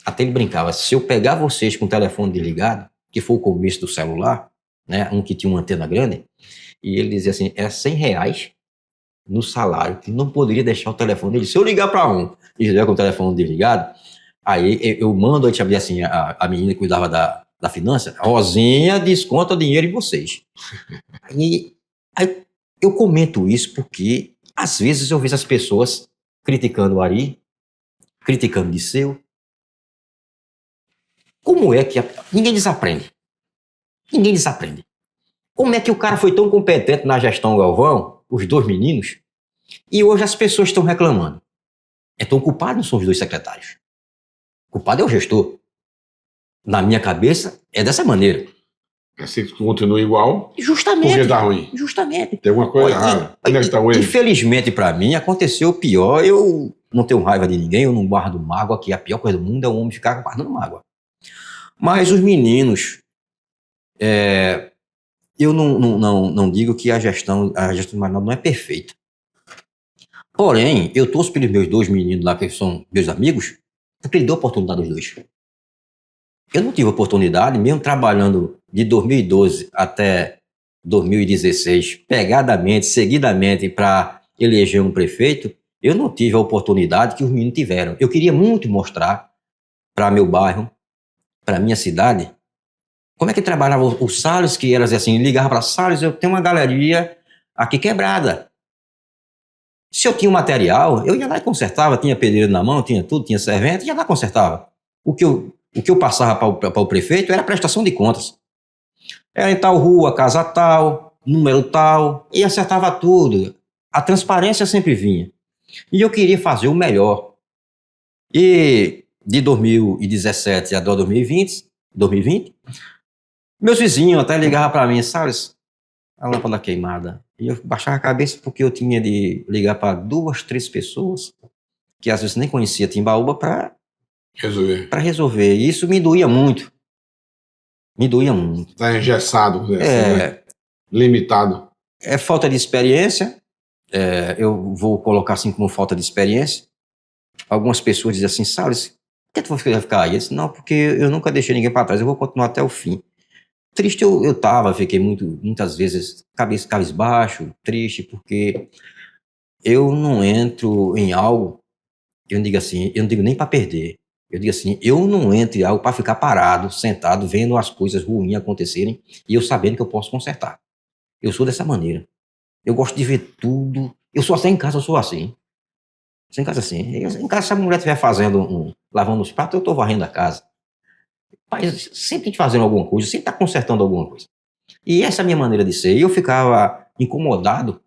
Até ele brincava, se eu pegar vocês com o telefone desligado, que foi o começo do celular, né, um que tinha uma antena grande, e ele dizia assim, era R$100, no salário, que não poderia deixar o telefone dele. Se eu ligar para um e estiver com o telefone desligado, aí eu mando a gente assim, a menina que cuidava da finança, Rosinha, desconta o dinheiro em vocês. Aí eu comento isso porque, às vezes, eu vejo as pessoas criticando o Ari, criticando Disseu. Como é que... Ninguém desaprende. Ninguém desaprende. Como é que o cara foi tão competente na gestão Galvão, os dois meninos, e hoje as pessoas estão reclamando? Então o culpado não são os dois secretários. O culpado é o gestor. Na minha cabeça, é dessa maneira. Se continua igual, Justamente. porque tá ruim. Justamente. Tem alguma coisa errada. Onde é que tá o erro? Infelizmente, para mim, aconteceu o pior. Eu não tenho raiva de ninguém, eu não guardo mágoa, que a pior coisa do mundo é o homem ficar guardando mágoa. Mas os meninos, eu não digo que a gestão do Marinaldo não é perfeita. Porém, eu torço pelos meus dois meninos lá, que são meus amigos, porque ele deu oportunidade aos dois. Eu não tive oportunidade, mesmo trabalhando de 2012 até 2016, pegadamente, seguidamente, para eleger um prefeito, eu não tive a oportunidade que os meninos tiveram. Eu queria muito mostrar para meu bairro, para minha cidade, como é que trabalhava o Salles, que era assim, ligava para Salles, eu tenho uma galeria aqui quebrada. Se eu tinha um material, eu ia lá e consertava, tinha pedreiro na mão, tinha tudo, tinha servente, ia lá e consertava. O que eu passava para o prefeito era prestação de contas. Era em tal rua, casa tal, número tal, e acertava tudo. A transparência sempre vinha. E eu queria fazer o melhor. E de 2017 a 2020, meus vizinhos até ligavam para mim, Salles, a lâmpada queimada. E eu baixava a cabeça porque eu tinha de ligar para 2, 3 pessoas, que às vezes nem conhecia Timbaúba, para resolver. E isso me doía muito. Me doía muito. Está engessado, né? Limitado. É falta de experiência. Eu vou colocar assim como falta de experiência. Algumas pessoas dizem assim, Salles, por que tu vai ficar aí? Eu disse, não, porque eu nunca deixei ninguém para trás, eu vou continuar até o fim. Triste eu tava, fiquei muitas vezes cabisbaixo, triste, porque eu não entro em algo, eu não digo nem para perder, eu digo assim, eu não entro em algo para ficar parado, sentado, vendo as coisas ruins acontecerem e eu sabendo que eu posso consertar. Eu sou dessa maneira. Eu gosto de ver tudo. Eu sou assim em casa, eu sou assim. Em casa assim. Em casa, se a mulher estiver lavando os pratos, eu estou varrendo a casa. Mas sempre fazendo alguma coisa, sempre está consertando alguma coisa. E essa é a minha maneira de ser. E eu ficava incomodado.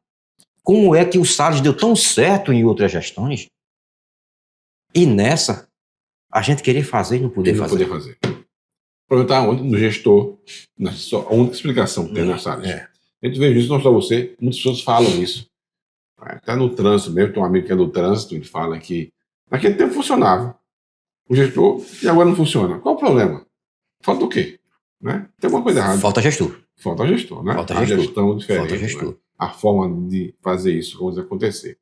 Como é que o Salles deu tão certo em outras gestões e nessa a gente querer fazer e não poder fazer? O problema está onde? No gestor. A única explicação que tem na Salles. A gente vê isso, não só você, muitas pessoas falam isso. Até no trânsito mesmo, tem um amigo que é do trânsito, ele fala que naquele tempo funcionava. O gestor, e agora não funciona. Qual o problema? Falta o quê? Né? Tem alguma coisa errada. Falta gestor. Falta gestor, né? Falta a gestor. Gestão diferente. Falta gestor. Né? A forma de fazer isso, coisa acontecer.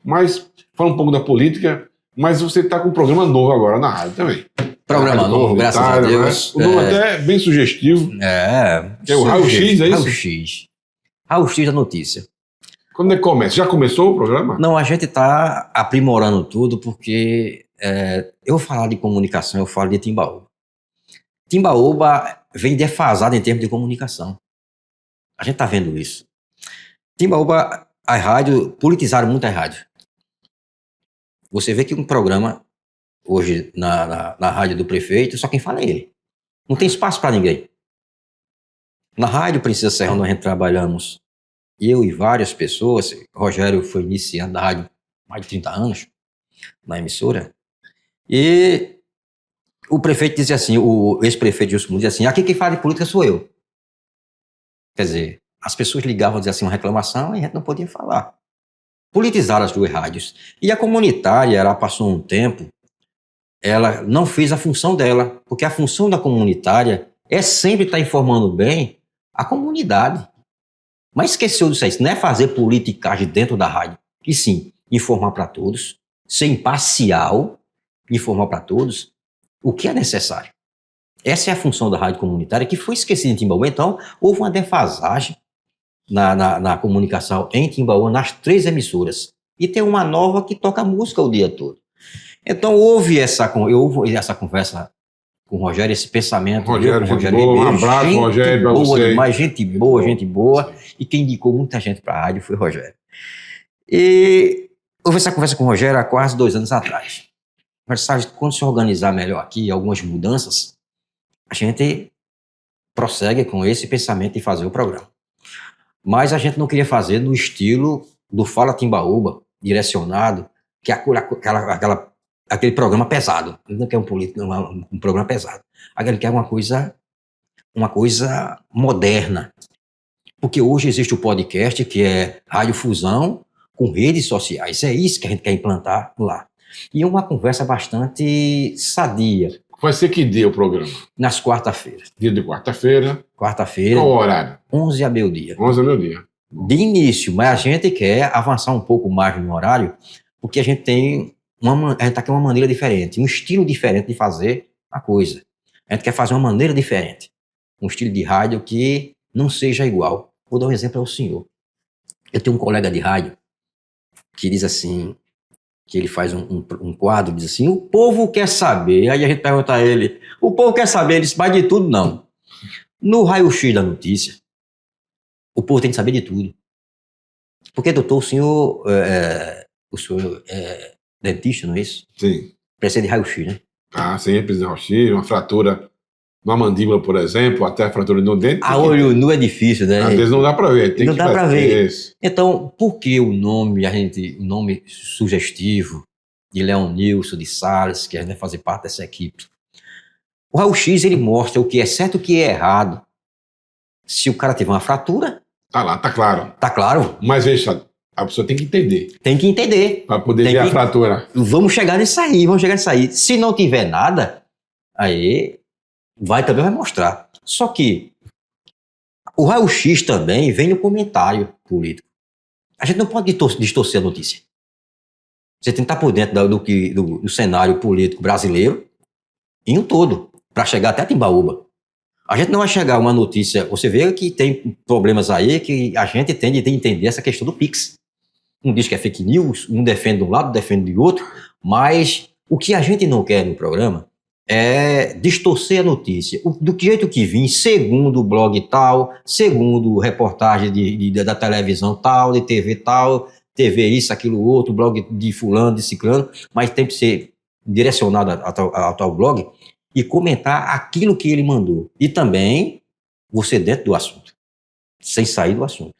Mas, fala um pouco da política, mas você está com um programa novo agora na rádio também. Programa novo, graças a Deus. Né? O nome até é bem sugestivo. Que é o Raio X, é isso? Raio X. Raio X da notícia. Quando é que começa? Já começou o programa? Não, a gente está aprimorando tudo porque eu vou falar de comunicação, eu falo de Timbaúba. Timbaúba vem defasado em termos de comunicação. A gente está vendo isso. Timbaúba, as rádios, politizaram muito as rádios. Você vê que um programa, hoje, na rádio do prefeito, só quem fala é ele. Não tem espaço para ninguém. Na rádio Princesa Serrano, a gente trabalhamos, eu e várias pessoas. Rogério foi iniciando na rádio há mais de 30 anos, na emissora. E o prefeito dizia assim, o ex-prefeito Gilson dizia assim, aqui quem fala de política sou eu. Quer dizer, as pessoas ligavam a dizer assim uma reclamação e a gente não podia falar. Politizaram as 2 rádios. E a comunitária, ela passou um tempo, ela não fez a função dela, porque a função da comunitária é sempre estar informando bem a comunidade. Mas esqueceu disso aí, não é fazer politicagem dentro da rádio, e sim, informar para todos, ser imparcial, informar para todos o que é necessário. Essa é a função da rádio comunitária, que foi esquecida em Timbaúba. Então, houve uma defasagem. na comunicação em Timbaúba, nas 3 emissoras. E tem uma nova que toca música o dia todo. Então, houve essa conversa com o Rogério, esse pensamento. Rogério, com o Rogério boa, um Ribeiro, abraço, gente Rogério, pra boa você. demais, gente boa. E quem indicou muita gente para a rádio foi o Rogério. E houve essa conversa com o Rogério há quase 2 anos atrás. Mas, sabe, quando se organizar melhor aqui, algumas mudanças, a gente prossegue com esse pensamento de fazer o programa. Mas a gente não queria fazer no estilo do Fala Timbaúba, direcionado, que é aquele programa pesado. Ele não quer um programa pesado. Ele quer uma coisa moderna. Porque hoje existe o podcast, que é Rádio Fusão, com redes sociais. É isso que a gente quer implantar lá. E é uma conversa bastante sadia. Vai ser que dia o programa? Nas quarta-feiras. Dia de quarta-feira. Quarta-feira. Qual o horário? 11 a meio-dia. 11 ao meio-dia. De início, mas a gente quer avançar um pouco mais no horário, porque a gente tem tá com uma maneira diferente, um estilo diferente de fazer a coisa. A gente quer fazer uma maneira diferente. Um estilo de rádio que não seja igual. Vou dar um exemplo ao senhor. Eu tenho um colega de rádio que diz assim, que ele faz um quadro, diz assim, o povo quer saber. Aí a gente pergunta a ele, o povo quer saber? Ele diz, mas de tudo não. No raio-x da notícia, o povo tem que saber de tudo. Porque, doutor, o senhor é dentista, não é isso? Sim. Precisa de raio-x, né? Ah, sim, precisa de raio-x, uma fratura na mandíbula, por exemplo, até a fratura no dente. A olho nu é difícil, né? Às vezes não dá para ver. Não dá para ver. Então, por que o nome sugestivo de Leonilson, de Salles, que a gente vai fazer parte dessa equipe? O raio-x, ele mostra o que é certo e o que é errado. Se o cara tiver uma fratura... Tá lá, tá claro. Tá claro. Mas veja, a pessoa tem que entender. Tem que entender. Para poder ver a fratura. Vamos chegar nisso aí. Se não tiver nada, aí também vai mostrar. Só que o raio-x também vem no comentário político. A gente não pode distorcer a notícia. Você tem que estar por dentro do cenário político brasileiro em um todo, para chegar até Timbaúba. A gente não vai chegar a uma notícia... Você vê que tem problemas aí que a gente tem de entender essa questão do Pix. Um diz que é fake news, um defende de um lado, defende do outro, mas o que a gente não quer no programa é distorcer a notícia. Do jeito que vim, segundo o blog tal, segundo reportagem da televisão tal, de TV tal, TV isso, aquilo outro, blog de fulano, de ciclano, mas tem que ser direcionado ao tal blog e comentar aquilo que ele mandou. E também você dentro do assunto, sem sair do assunto.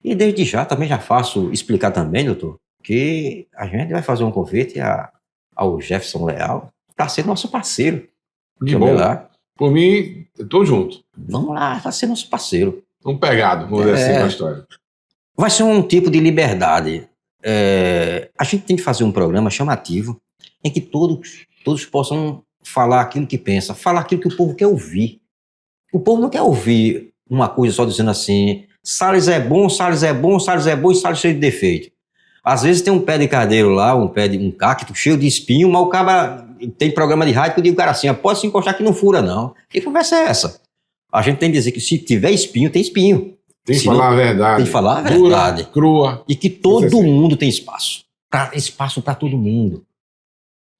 E desde já, também já faço explicar também, doutor, que a gente vai fazer um convite ao Jefferson Leal para ser nosso parceiro. Que bom. Lá. Por mim, eu tô junto. Vamos lá, para ser nosso parceiro. Vamos pegado, vamos dizer assim, na história. Vai ser um tipo de liberdade. A gente tem que fazer um programa chamativo em que todos possam falar aquilo que pensa, falar aquilo que o povo quer ouvir. O povo não quer ouvir uma coisa só dizendo assim, Salles é bom, Salles é bom, Salles é bom e Salles cheio de defeito. Às vezes tem um pé de cadeiro lá, um cacto cheio de espinho, mas o cara tem programa de rádio que eu digo, cara, assim, pode se encostar que não fura, não. Que conversa é essa? A gente tem que dizer que se tiver espinho, tem espinho. Tem que falar a verdade. Tem que falar a verdade. Dura, crua. E que todo mundo tem espaço. Espaço para todo mundo.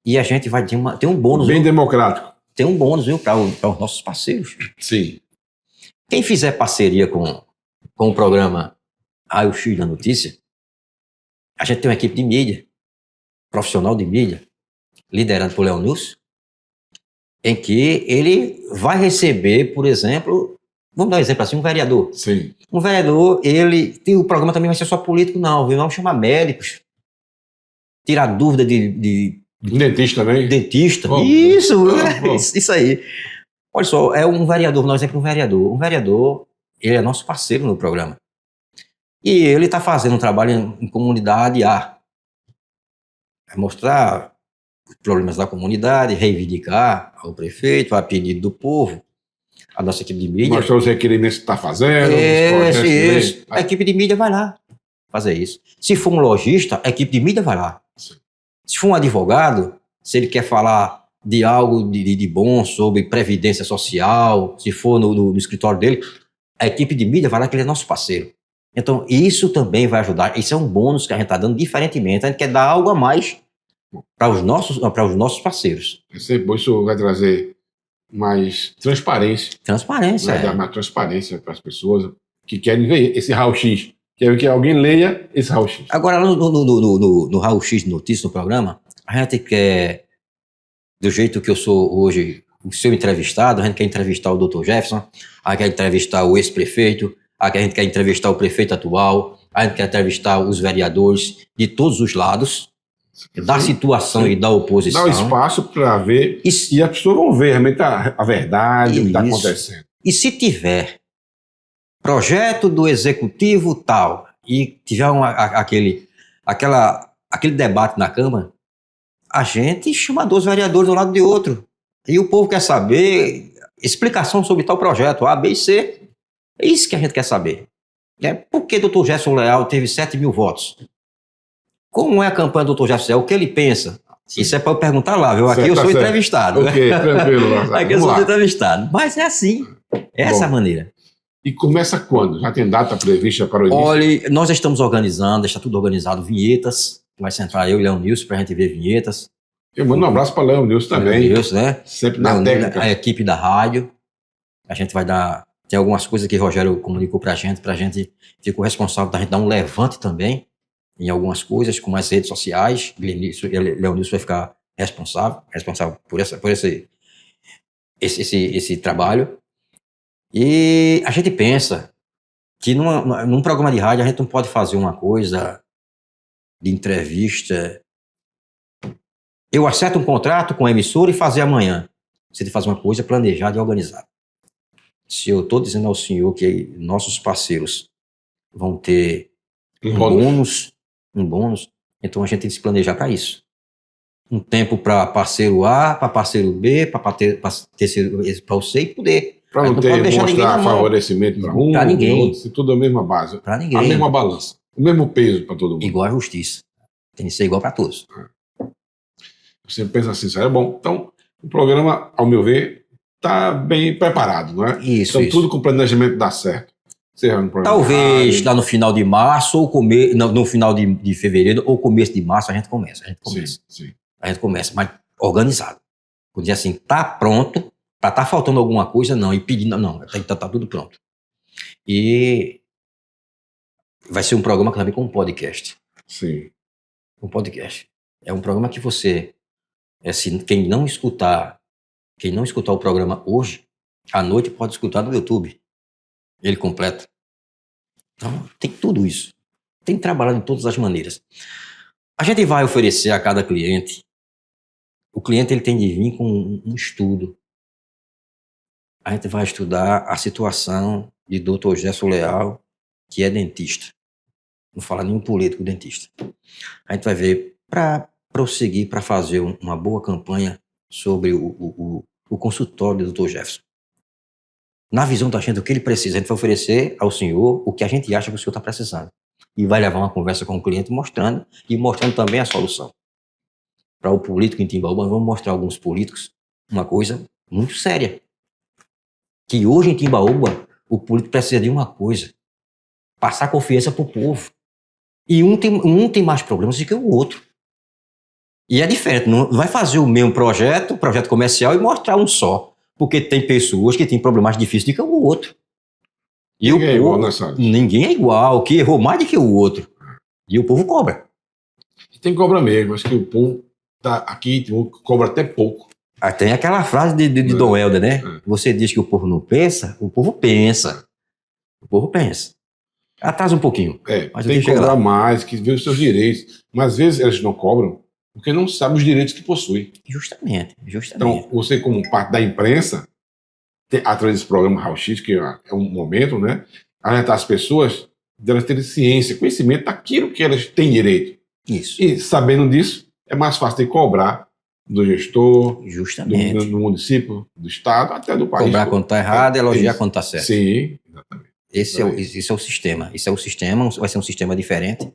E a gente vai ter um bônus. Bem democrático. Tem um bônus, viu, para os nossos parceiros. Sim. Quem fizer parceria com o programa Raio-X da Notícia, a gente tem uma equipe de mídia, profissional de mídia, liderado por Leonilson, em que ele vai receber, por exemplo, vamos dar um exemplo assim, um vereador. Sim. Um vereador, o programa também vai ser só político, não, viu? Vamos chamar médicos, tirar dúvida de dentista também? Dentista. Isso aí. Olha só, é um vereador, nós exemplo um vereador. Um vereador, ele é nosso parceiro no programa. E ele está fazendo um trabalho em comunidade A. Vai mostrar os problemas da comunidade, reivindicar ao prefeito, a pedido do povo, a nossa equipe de mídia. Mostrar os requerimentos que está fazendo. Isso. A equipe de mídia vai lá fazer isso. Se for um lojista, a equipe de mídia vai lá. Se for um advogado, se ele quer falar de algo de bom sobre previdência social, se for no escritório dele, a equipe de mídia vai lá que ele é nosso parceiro. Então, isso também vai ajudar. Isso é um bônus que a gente está dando diferentemente. A gente quer dar algo a mais para os nossos parceiros. Isso vai trazer mais transparência. Transparência. Vai dar mais transparência para as pessoas que querem ver esse raio-x. Querem que alguém leia esse raio-x. Agora, no raio-x de notícias no programa, a gente quer, do jeito que eu sou hoje, o seu entrevistado, a gente quer entrevistar o Dr. Jefferson, a gente quer entrevistar o ex-prefeito, a gente quer entrevistar o prefeito atual, a gente quer entrevistar os vereadores de todos os lados, da situação e da oposição. Dá um espaço para ver e as pessoas vão ver realmente a verdade, o que está acontecendo. E se tiver projeto do executivo tal e tiver aquele debate na Câmara, a gente chama 2 vereadores de um lado e de outro. E o povo quer saber explicação sobre tal projeto, A, B e C. É isso que a gente quer saber. Por que o Dr. Jefferson Leal teve 7 mil votos? Como é a campanha do Dr. Jefferson Leal? O que ele pensa? Sim. Isso é para eu perguntar lá, viu? Aqui eu sou entrevistado. Ok, tranquilo. Aqui eu sou entrevistado. Mas é assim. Essa é a maneira. E começa quando? Já tem data prevista para o início? Olha, nós estamos organizando, está tudo organizado, vinhetas. Vai sentar eu e Léo Nilson para a gente ver vinhetas. Eu mando um abraço para Léo Nilson também. Léo Nilson, né? Sempre na técnica. A equipe da rádio. A gente vai dar... Tem algumas coisas que o Rogério comunicou para a gente ficou responsável da gente dar um levante também em algumas coisas, como as redes sociais. Léo Nilson vai ficar responsável por esse trabalho. E a gente pensa que num programa de rádio a gente não pode fazer uma coisa de entrevista. Eu acerto um contrato com a emissora e fazer amanhã. Você tem que fazer uma coisa planejada e organizada. Se eu estou dizendo ao senhor que nossos parceiros vão ter um bônus, então a gente tem que se planejar para isso. Um tempo para parceiro A, para parceiro B, para o C e poder. Para não ter mostrar favorecimento para um, para ninguém. Se tudo a mesma base. Para ninguém. A mesma balança. O mesmo peso para todo mundo. Igual a justiça. Tem que ser igual para todos. Você pensa assim, é bom. Então, o programa, ao meu ver, está bem preparado, não é? Isso. Então, tudo com planejamento dá certo. Talvez lá no final de março, ou no final de fevereiro, ou começo de março, a gente começa. Sim. A gente começa, mas organizado. Quando dizer assim, tá pronto, para tá faltando alguma coisa, não, e pedindo, não, tá tudo pronto. E vai ser um programa também com um podcast. Sim. Um podcast. É um programa que você, assim, quem não escutar o programa hoje, à noite pode escutar no YouTube. Ele completo. Então, tem tudo isso. Tem trabalhado de todas as maneiras. A gente vai oferecer a cada cliente. O cliente ele tem de vir com um estudo. A gente vai estudar a situação de Dr. Jefferson Leal, que é dentista. Não fala nenhum político dentista. A gente vai ver para prosseguir, para fazer uma boa campanha sobre o consultório do Dr. Jefferson. Na visão da gente, o que ele precisa, a gente vai oferecer ao senhor o que a gente acha que o senhor está precisando. E vai levar uma conversa com o cliente mostrando também a solução. Para o político em Timbaúba, vamos mostrar alguns políticos uma coisa muito séria. Que hoje em Timbaúba, o político precisa de uma coisa: passar confiança para o povo. E um tem mais problemas do que o outro. E é diferente, não vai fazer o mesmo projeto comercial, e mostrar um só. Porque tem pessoas que têm problemas difíceis do que o outro. E ninguém é igual nessa área. Ninguém é igual, que errou mais do que o outro. E o povo cobra. Tem cobra mesmo, acho que o povo tá aqui, cobra até pouco. Tem aquela frase de Dom Helder, né? Você diz que o povo não pensa, o povo pensa. O povo pensa. Atrasa um pouquinho. Mas tem que cobrar mais, que ver os seus direitos. Mas às vezes eles não cobram porque não sabem os direitos que possuem. Justamente. Então, você como parte da imprensa, através desse programa Raul X, que é um momento, né? Alertar as pessoas de elas terem ciência, conhecimento daquilo que elas têm direito. Isso. E sabendo disso, é mais fácil de cobrar do gestor, do município, do estado, até do país. Cobrar quando está errado e elogiar quando está certo. Sim, exatamente. Esse é o sistema. Esse é o sistema, vai ser um sistema diferente.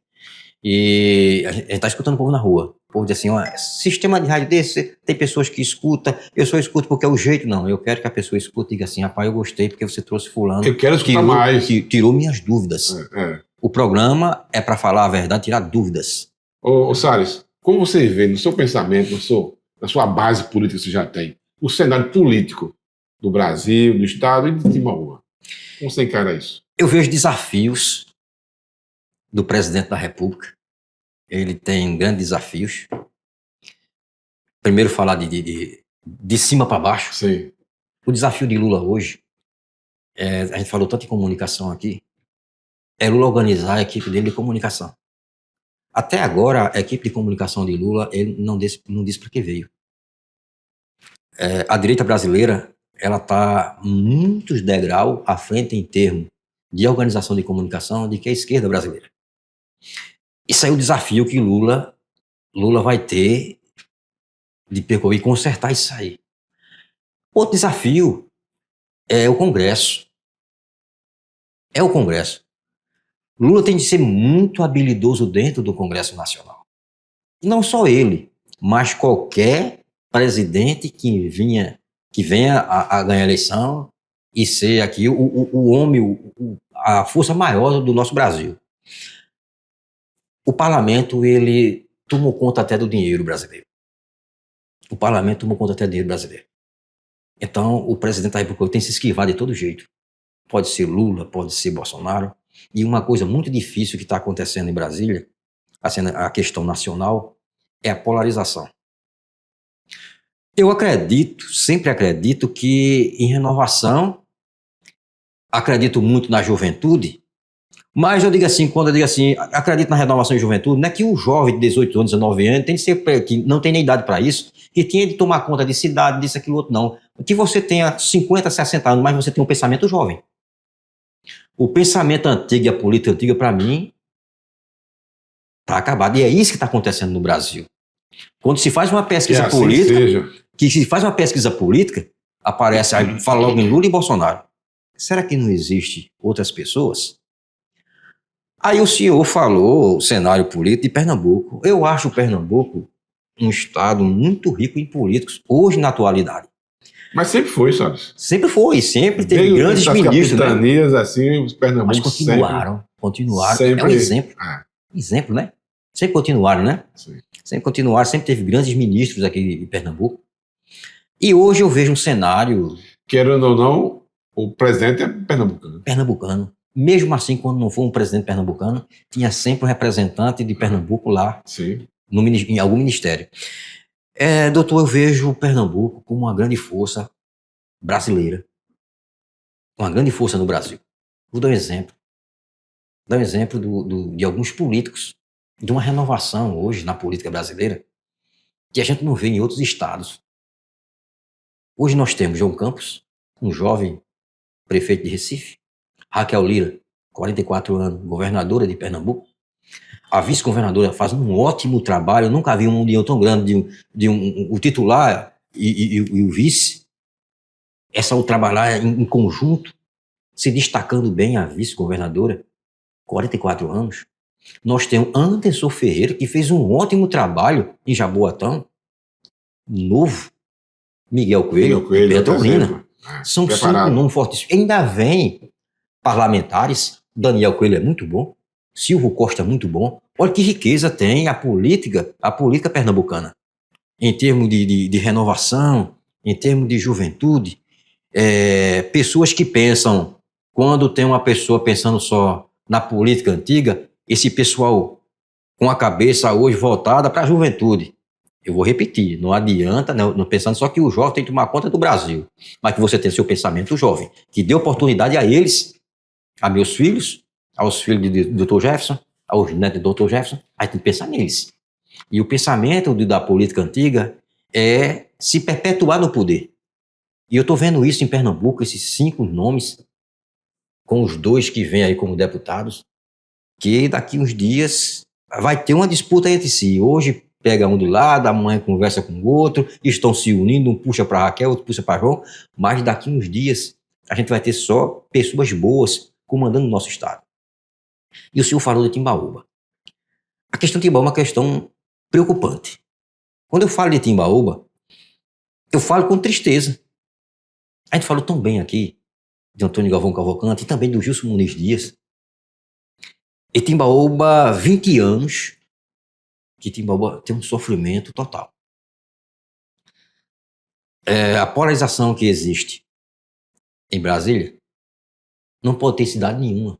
E a gente está escutando o povo na rua. O povo diz assim, ó, sistema de rádio desse, tem pessoas que escutam, eu só escuto porque é o jeito. Não, eu quero que a pessoa escute e diga assim, rapaz, eu gostei porque você trouxe fulano. Eu quero escutar mais. Tirou minhas dúvidas. O programa é para falar a verdade, tirar dúvidas. Ô Salles, como você vê no seu pensamento, na sua base política que você já tem, o cenário político do Brasil, do Estado e de Timbaúba? Como você encara isso? Eu vejo desafios do presidente da República. Ele tem grandes desafios. Primeiro, falar de cima para baixo. Sim. O desafio de Lula hoje, a gente falou tanto em comunicação aqui, é Lula organizar a equipe dele de comunicação. Até agora, a equipe de comunicação de Lula, ele não disse para que veio. A direita brasileira, ela está muitos degraus à frente em termos de organização de comunicação do que a esquerda brasileira. Isso aí é o desafio que Lula vai ter de percorrer e consertar isso aí. Outro desafio é o Congresso. É o Congresso. Lula tem de ser muito habilidoso dentro do Congresso Nacional. E não só ele, mas qualquer presidente que venha a ganhar a eleição e ser aqui o homem, a força maior do nosso Brasil. O parlamento, ele tomou conta até do dinheiro brasileiro. O parlamento tomou conta até do dinheiro brasileiro. Então, o presidente da República tem que se esquivar de todo jeito. Pode ser Lula, pode ser Bolsonaro. E uma coisa muito difícil que está acontecendo em Brasília, assim, a questão nacional, é a polarização. Eu sempre acredito que em renovação, acredito muito na juventude, mas eu digo assim, quando eu digo assim, acredito na renovação de juventude, não é que o jovem de 18 anos, 19 anos, tem de ser, que não tem nem idade para isso, que tinha de tomar conta de cidade, disso, aquilo, outro, não. Que você tenha 50, 60 anos, mas você tem um pensamento jovem. O pensamento antigo e a política antiga, para mim, está acabado. E é isso que está acontecendo no Brasil. Quando se faz uma pesquisa política, aparece, aí fala logo em Lula e Bolsonaro. Será que não existe outras pessoas? Aí o senhor falou o cenário político de Pernambuco. Eu acho o Pernambuco um estado muito rico em políticos, hoje na atualidade. Mas sempre foi, sabe? Sempre foi, sempre teve grandes ministros. Capitanias, né? Assim, os Pernambucos mas continuaram. Sempre, é um exemplo. Exemplo, né? Sempre continuaram, né? Sim. Sempre continuaram, sempre teve grandes ministros aqui em Pernambuco. E hoje eu vejo um cenário... Querendo ou não, o presidente é pernambucano. Pernambucano. Mesmo assim, quando não for um presidente pernambucano, tinha sempre um representante de Pernambuco lá, sim, em algum ministério. Doutor, eu vejo o Pernambuco como uma grande força brasileira. Uma grande força no Brasil. Vou dar um exemplo. Vou dar um exemplo de alguns políticos, de uma renovação hoje na política brasileira, que a gente não vê em outros estados. Hoje nós temos João Campos, um jovem prefeito de Recife, Raquel Lira, 44 anos, governadora de Pernambuco. A vice-governadora faz um ótimo trabalho. Eu nunca vi uma união tão grande o titular e o vice. Essa trabalhar em conjunto, se destacando bem a vice-governadora, 44 anos. Nós temos Anderson Ferreira, que fez um ótimo trabalho em Jaboatão. Novo. Miguel Coelho Petrolina. São 5 nomes fortes. Ainda vem parlamentares. Daniel Coelho é muito bom. Silvio Costa é muito bom. Olha que riqueza tem a política pernambucana. Em termos de renovação, em termos de juventude. Pessoas que pensam, quando tem uma pessoa pensando só na política antiga, esse pessoal com a cabeça hoje voltada para a juventude. Eu vou repetir, não adianta, não pensando só que o jovem tem que tomar conta do Brasil, mas que você tem seu pensamento jovem, que dê oportunidade a eles, a meus filhos, aos filhos do Dr. Jefferson, aos netos do Dr. Jefferson, aí tem que pensar neles. E o pensamento da política antiga é se perpetuar no poder. E eu estou vendo isso em Pernambuco, esses 5 nomes, com os 2 que vêm aí como deputados, que daqui uns dias vai ter uma disputa entre si. Hoje pega um do lado, amanhã conversa com o outro, estão se unindo, um puxa para Raquel, outro puxa para João, mas daqui uns dias a gente vai ter só pessoas boas comandando o nosso estado. E o senhor falou de Timbaúba. A questão de Timbaúba é uma questão preocupante. Quando eu falo de Timbaúba, eu falo com tristeza. A gente falou tão bem aqui de Antônio Galvão Cavalcante e também do Gilson Muniz Dias. E Timbaúba, 20 anos, que Timbaúba tem um sofrimento total. A polarização que existe em Brasília não pode ter cidade nenhuma.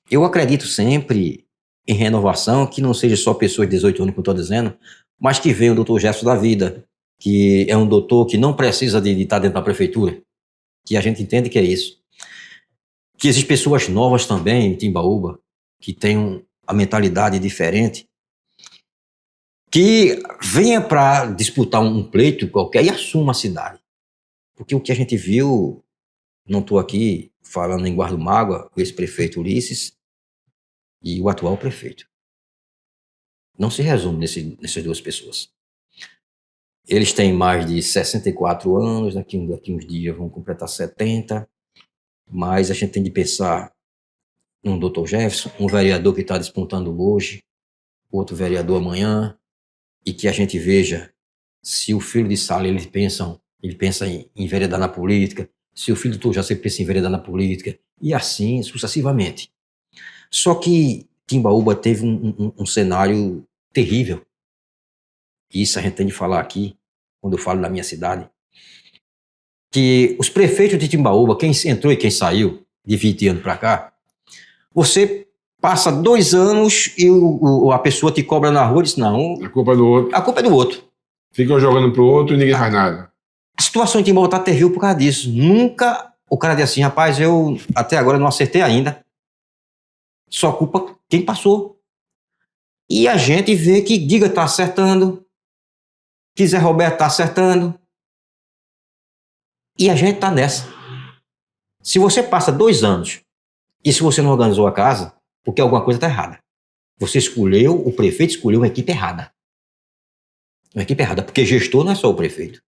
Eu acredito sempre em renovação, que não seja só pessoas de 18 anos, como eu estou dizendo, mas que venha o doutor Gerson da vida, que é um doutor que não precisa de estar dentro da prefeitura, que a gente entende que é isso. Que existem pessoas novas também em Timbaúba, que têm a mentalidade diferente, que venha para disputar um pleito qualquer e assuma a cidade. Porque o que a gente viu, não estou aqui falando em guarda-mágoa, o ex-prefeito Ulisses e o atual prefeito. Não se resume nessas duas pessoas. Eles têm mais de 64 anos, daqui uns dias vão completar 70, mas a gente tem de pensar num doutor Jefferson, um vereador que está despontando hoje, outro vereador amanhã, e que a gente veja se o filho de Sala ele pensa em enveredar na política, se o filho do doutor Jaci pensa em enveredar na política, e assim sucessivamente. Só que Timbaúba teve um cenário terrível. Isso a gente tem de falar aqui, quando eu falo da minha cidade, que os prefeitos de Timbaúba, quem entrou e quem saiu, de 20 anos para cá, você passa 2 anos e a pessoa te cobra na rua e diz, não, A culpa é do outro. a culpa é do outro. Ficam jogando pro outro e ninguém faz nada. A situação em Timbaúba tá terrível por causa disso. Nunca o cara diz assim, rapaz, eu até agora não acertei ainda. Só culpa quem passou. E a gente vê que Giga tá acertando, que Zé Roberto tá acertando. E a gente tá nessa. Se você passa 2 anos e se você não organizou a casa, porque alguma coisa tá errada. Você escolheu, o prefeito escolheu uma equipe errada. Uma equipe errada, porque gestor não é só o prefeito.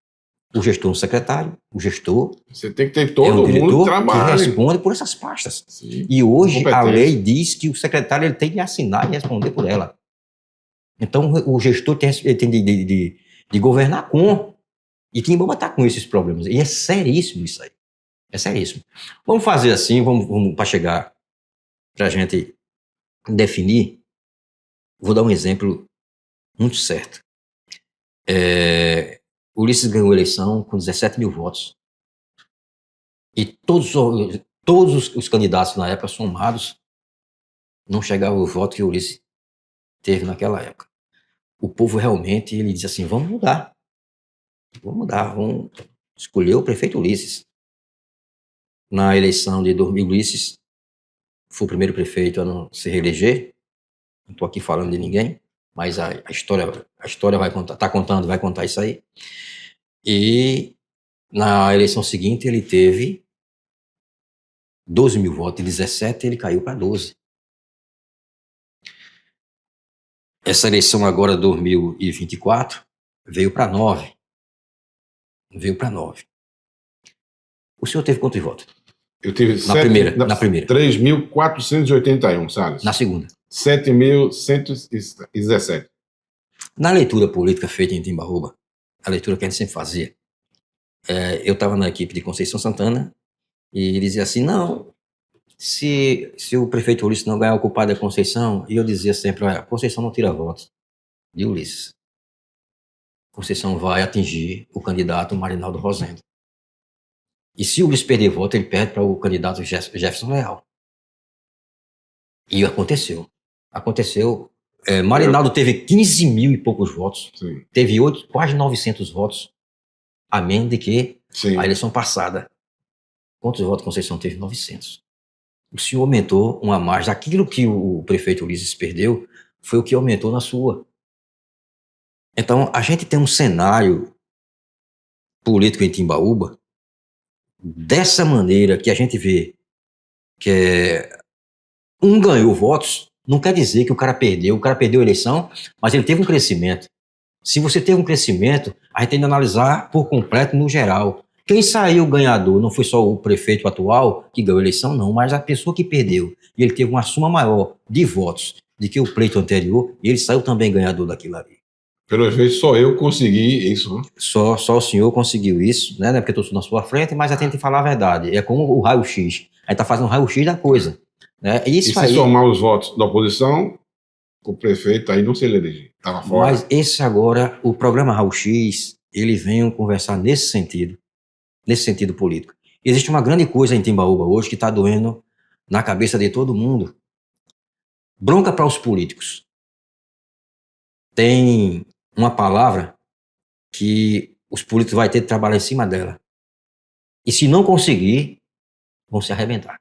O gestor é um secretário, o gestor Você tem que ter é todo um mundo diretor que trabalho. responde por essas pastas. Sim. E hoje a Competência. lei diz que o secretário ele tem de assinar e responder por ela. Então o gestor ele tem de governar com. E Timbaúba está com esses problemas. E é seríssimo isso aí. É seríssimo. Vamos fazer assim, vamos para chegar, para a gente definir. Vou dar um exemplo muito certo. Ulisses ganhou a eleição com 17 mil votos. E todos os candidatos na época somados não chegavam ao voto que o Ulisses teve naquela época. O povo realmente ele diz assim, vamos mudar, vamos escolher o prefeito Ulisses. Na eleição de 2000, Ulisses foi o primeiro prefeito a não se reeleger. Não estou aqui falando de ninguém, mas a história vai contar isso aí. E na eleição seguinte ele teve 12 mil votos, de 17 ele caiu para 12. Essa eleição agora, 2024, veio para 9. Veio para 9. O senhor teve quantos votos? Eu tive Na primeira. 3.481, Salles. Na segunda. 7.117. Na leitura política feita em Timbaúba, a leitura que a gente sempre fazia, eu estava na equipe de Conceição Santana e dizia assim, não, se o prefeito Ulisses não ganhar o culpado é Conceição, e eu dizia sempre, olha, Conceição não tira votos de Ulisses. Conceição vai atingir o candidato Marinaldo Rosendo. E se o Ulisses perder voto, ele perde para o candidato Jefferson Leal. E aconteceu. Marinaldo teve 15 mil e poucos votos. Sim. Teve quase 900 votos. A menos de que Sim. a eleição passada. Quantos votos Conceição teve? 900. O senhor aumentou uma margem. Aquilo que o prefeito Ulisses perdeu foi o que aumentou na sua. Então, a gente tem um cenário político em Timbaúba dessa maneira que a gente vê que um ganhou votos, não quer dizer que o cara perdeu a eleição, mas ele teve um crescimento. Se você teve um crescimento, a gente tem de analisar por completo no geral. Quem saiu ganhador não foi só o prefeito atual que ganhou a eleição, não, mas a pessoa que perdeu. E ele teve uma soma maior de votos de que o pleito anterior, e ele saiu também ganhador daquilo ali. Pelo jeito, só eu consegui isso, né? Só o senhor conseguiu isso, né? Porque eu estou na sua frente, mas a gente tem que falar a verdade. É como o raio-x. A gente está fazendo um raio-x da coisa. Né? E Isso se aí, somar os votos da oposição, o prefeito aí não se eleger. Estava fora. mas esse agora, o programa raio-x, ele vem conversar nesse sentido político. Existe uma grande coisa em Timbaúba hoje que está doendo na cabeça de todo mundo. Bronca para os políticos. Tem uma palavra que os políticos vão ter que trabalhar em cima dela. E se não conseguir, vão se arrebentar.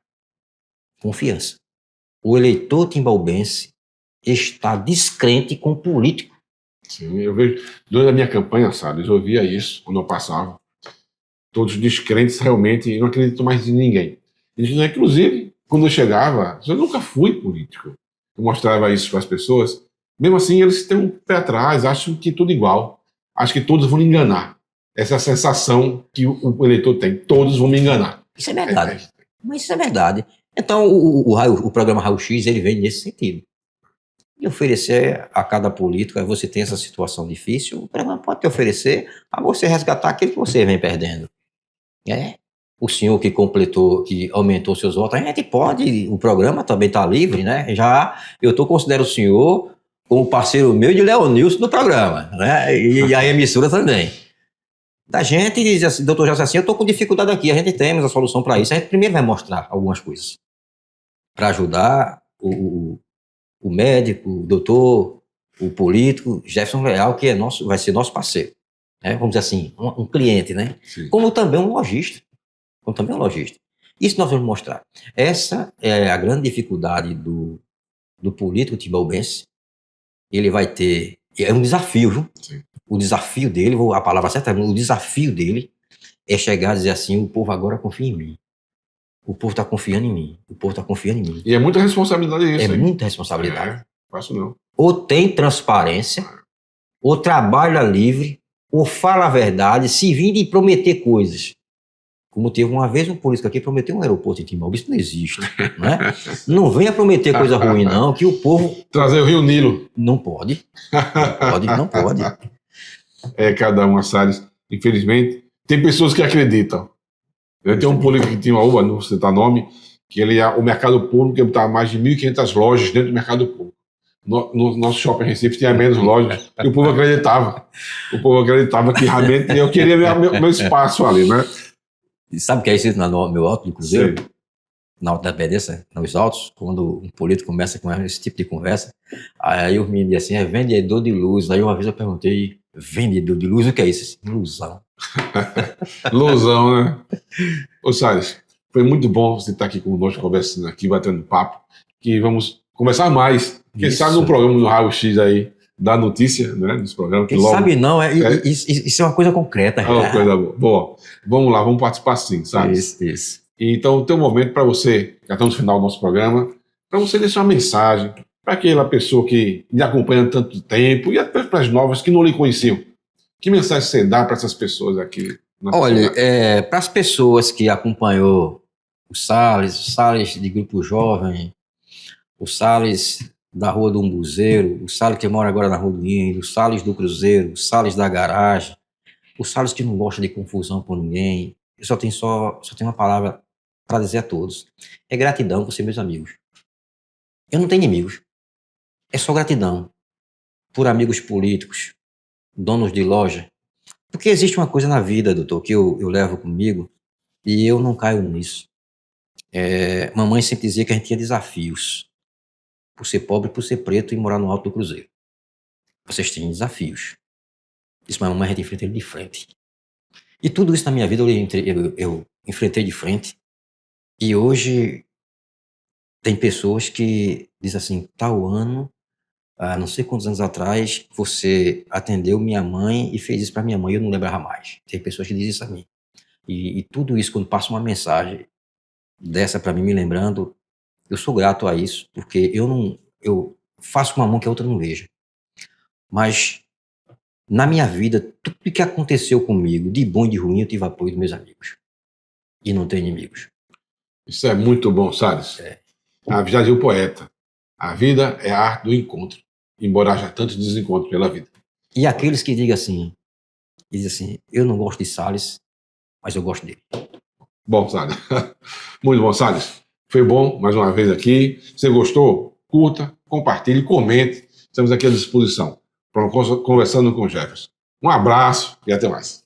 Confiança. O eleitor timbaubense está descrente com o político. Sim, eu vejo, durante a minha campanha, sabe, eu ouvia isso quando eu passava. Todos descrentes realmente não acreditam mais em ninguém. Inclusive, quando eu chegava, eu nunca fui político. Eu mostrava isso para as pessoas. Mesmo assim, eles têm um pé atrás, acham que tudo igual. Acham que todos vão me enganar. Essa é a sensação que o eleitor tem. Todos vão me enganar. Isso é verdade. Mas isso é verdade. Então, o programa Raio-X, ele vem nesse sentido. E oferecer a cada político, aí você tem essa situação difícil, o programa pode te oferecer a você resgatar aquilo que você vem perdendo. O senhor que completou, que aumentou seus votos, a gente pode, o programa também está livre, né? Já eu considero o senhor como parceiro meu de Leonilson do programa, né? E a emissora também. Da gente diz assim, doutor José, assim, eu estou com dificuldade aqui, a gente tem a solução para isso. A gente primeiro vai mostrar algumas coisas para ajudar o médico, o doutor, o político, Jefferson Leal, que vai ser nosso parceiro. Né? Vamos dizer assim, um cliente, né? Sim. Como também um lojista. Isso nós vamos mostrar. Essa é a grande dificuldade do político timbaubense. Ele vai ter... É um desafio, viu? Sim. O desafio dele, a palavra certa, o desafio dele é chegar a dizer assim, o povo agora confia em mim. O povo está confiando em mim. O povo está confiando em mim. E é muita responsabilidade isso. É muita responsabilidade. Fácil não. Ou tem transparência, ou trabalha livre, ou fala a verdade, se vir de prometer coisas. Como teve uma vez um político aqui que prometeu um aeroporto em Timbaúba. Isso não existe, né? Não venha prometer coisa ruim, não, que o povo... Trazer o Rio Nilo. Não pode. Não pode. É cada um, Salles. Infelizmente, tem pessoas que acreditam. Eu tenho um político que tinha uma não vou citar nome, que ele o mercado público, ele estava mais de 1.500 lojas dentro do mercado público. No nosso shopping Recife tinha menos lojas, e o povo acreditava. O povo acreditava que realmente eu queria meu espaço ali, né? E sabe o que é isso no meu alto de cruzeiro? Sim. Na alta dependência, nos autos, quando um político começa com esse tipo de conversa, aí o menino diz assim, é vendedor de luz. Aí uma vez eu perguntei, vendedor de luz, o que é isso? Ilusão. Ilusão, né? Ô Salles, foi muito bom você estar aqui conosco, conversando aqui, batendo papo, que vamos conversar mais. Quem sabe no programa do Raio X aí, da notícia, né, nos programas. Quem logo, sabe não, isso é uma coisa concreta. É uma coisa boa. Bom, vamos lá, vamos participar sim, sabe? Isso. Então, tem um momento para você, já estamos no final do nosso programa, para você deixar uma mensagem para aquela pessoa que me acompanha há tanto tempo e até para as novas que não lhe conheciam. Que mensagem você dá para essas pessoas aqui? Olha, para as pessoas que acompanhou o Salles de Grupo Jovem, o Salles da Rua do Umbuzeiro, o Salles que mora agora na Rua do Índio, o Salles do Cruzeiro, o Salles da Garagem, o Salles que não gosta de confusão com ninguém. Eu só tenho uma palavra para dizer a todos. É gratidão por ser meus amigos. Eu não tenho inimigos. É só gratidão por amigos políticos, donos de loja. Porque existe uma coisa na vida, doutor, que eu levo comigo e eu não caio nisso. Mamãe sempre dizia que a gente tinha desafios. Por ser pobre, por ser preto e morar no alto do Cruzeiro. Vocês têm desafios. Isso, mas mamãe, a gente enfrenta ele de frente. E tudo isso na minha vida eu enfrentei de frente. E hoje tem pessoas que dizem assim, tal ano, há não sei quantos anos atrás, você atendeu minha mãe e fez isso para minha mãe, eu não lembrava mais. Tem pessoas que dizem isso a mim. E tudo isso, quando passa uma mensagem dessa para mim, me lembrando, eu sou grato a isso, porque eu faço com uma mão que a outra não veja. Mas na minha vida, tudo que aconteceu comigo, de bom e de ruim, eu tive apoio dos meus amigos. E não tenho inimigos. Isso é muito bom, Salles. Já dizia o poeta. A vida é a arte do encontro, embora haja tantos desencontros pela vida. E aqueles que dizem assim, eu não gosto de Salles, mas eu gosto dele. Bom, Salles. Muito bom, Salles. Foi bom mais uma vez aqui. Se gostou, curta, compartilhe, comente. Estamos aqui à disposição, conversando com o Jefferson. Um abraço e até mais.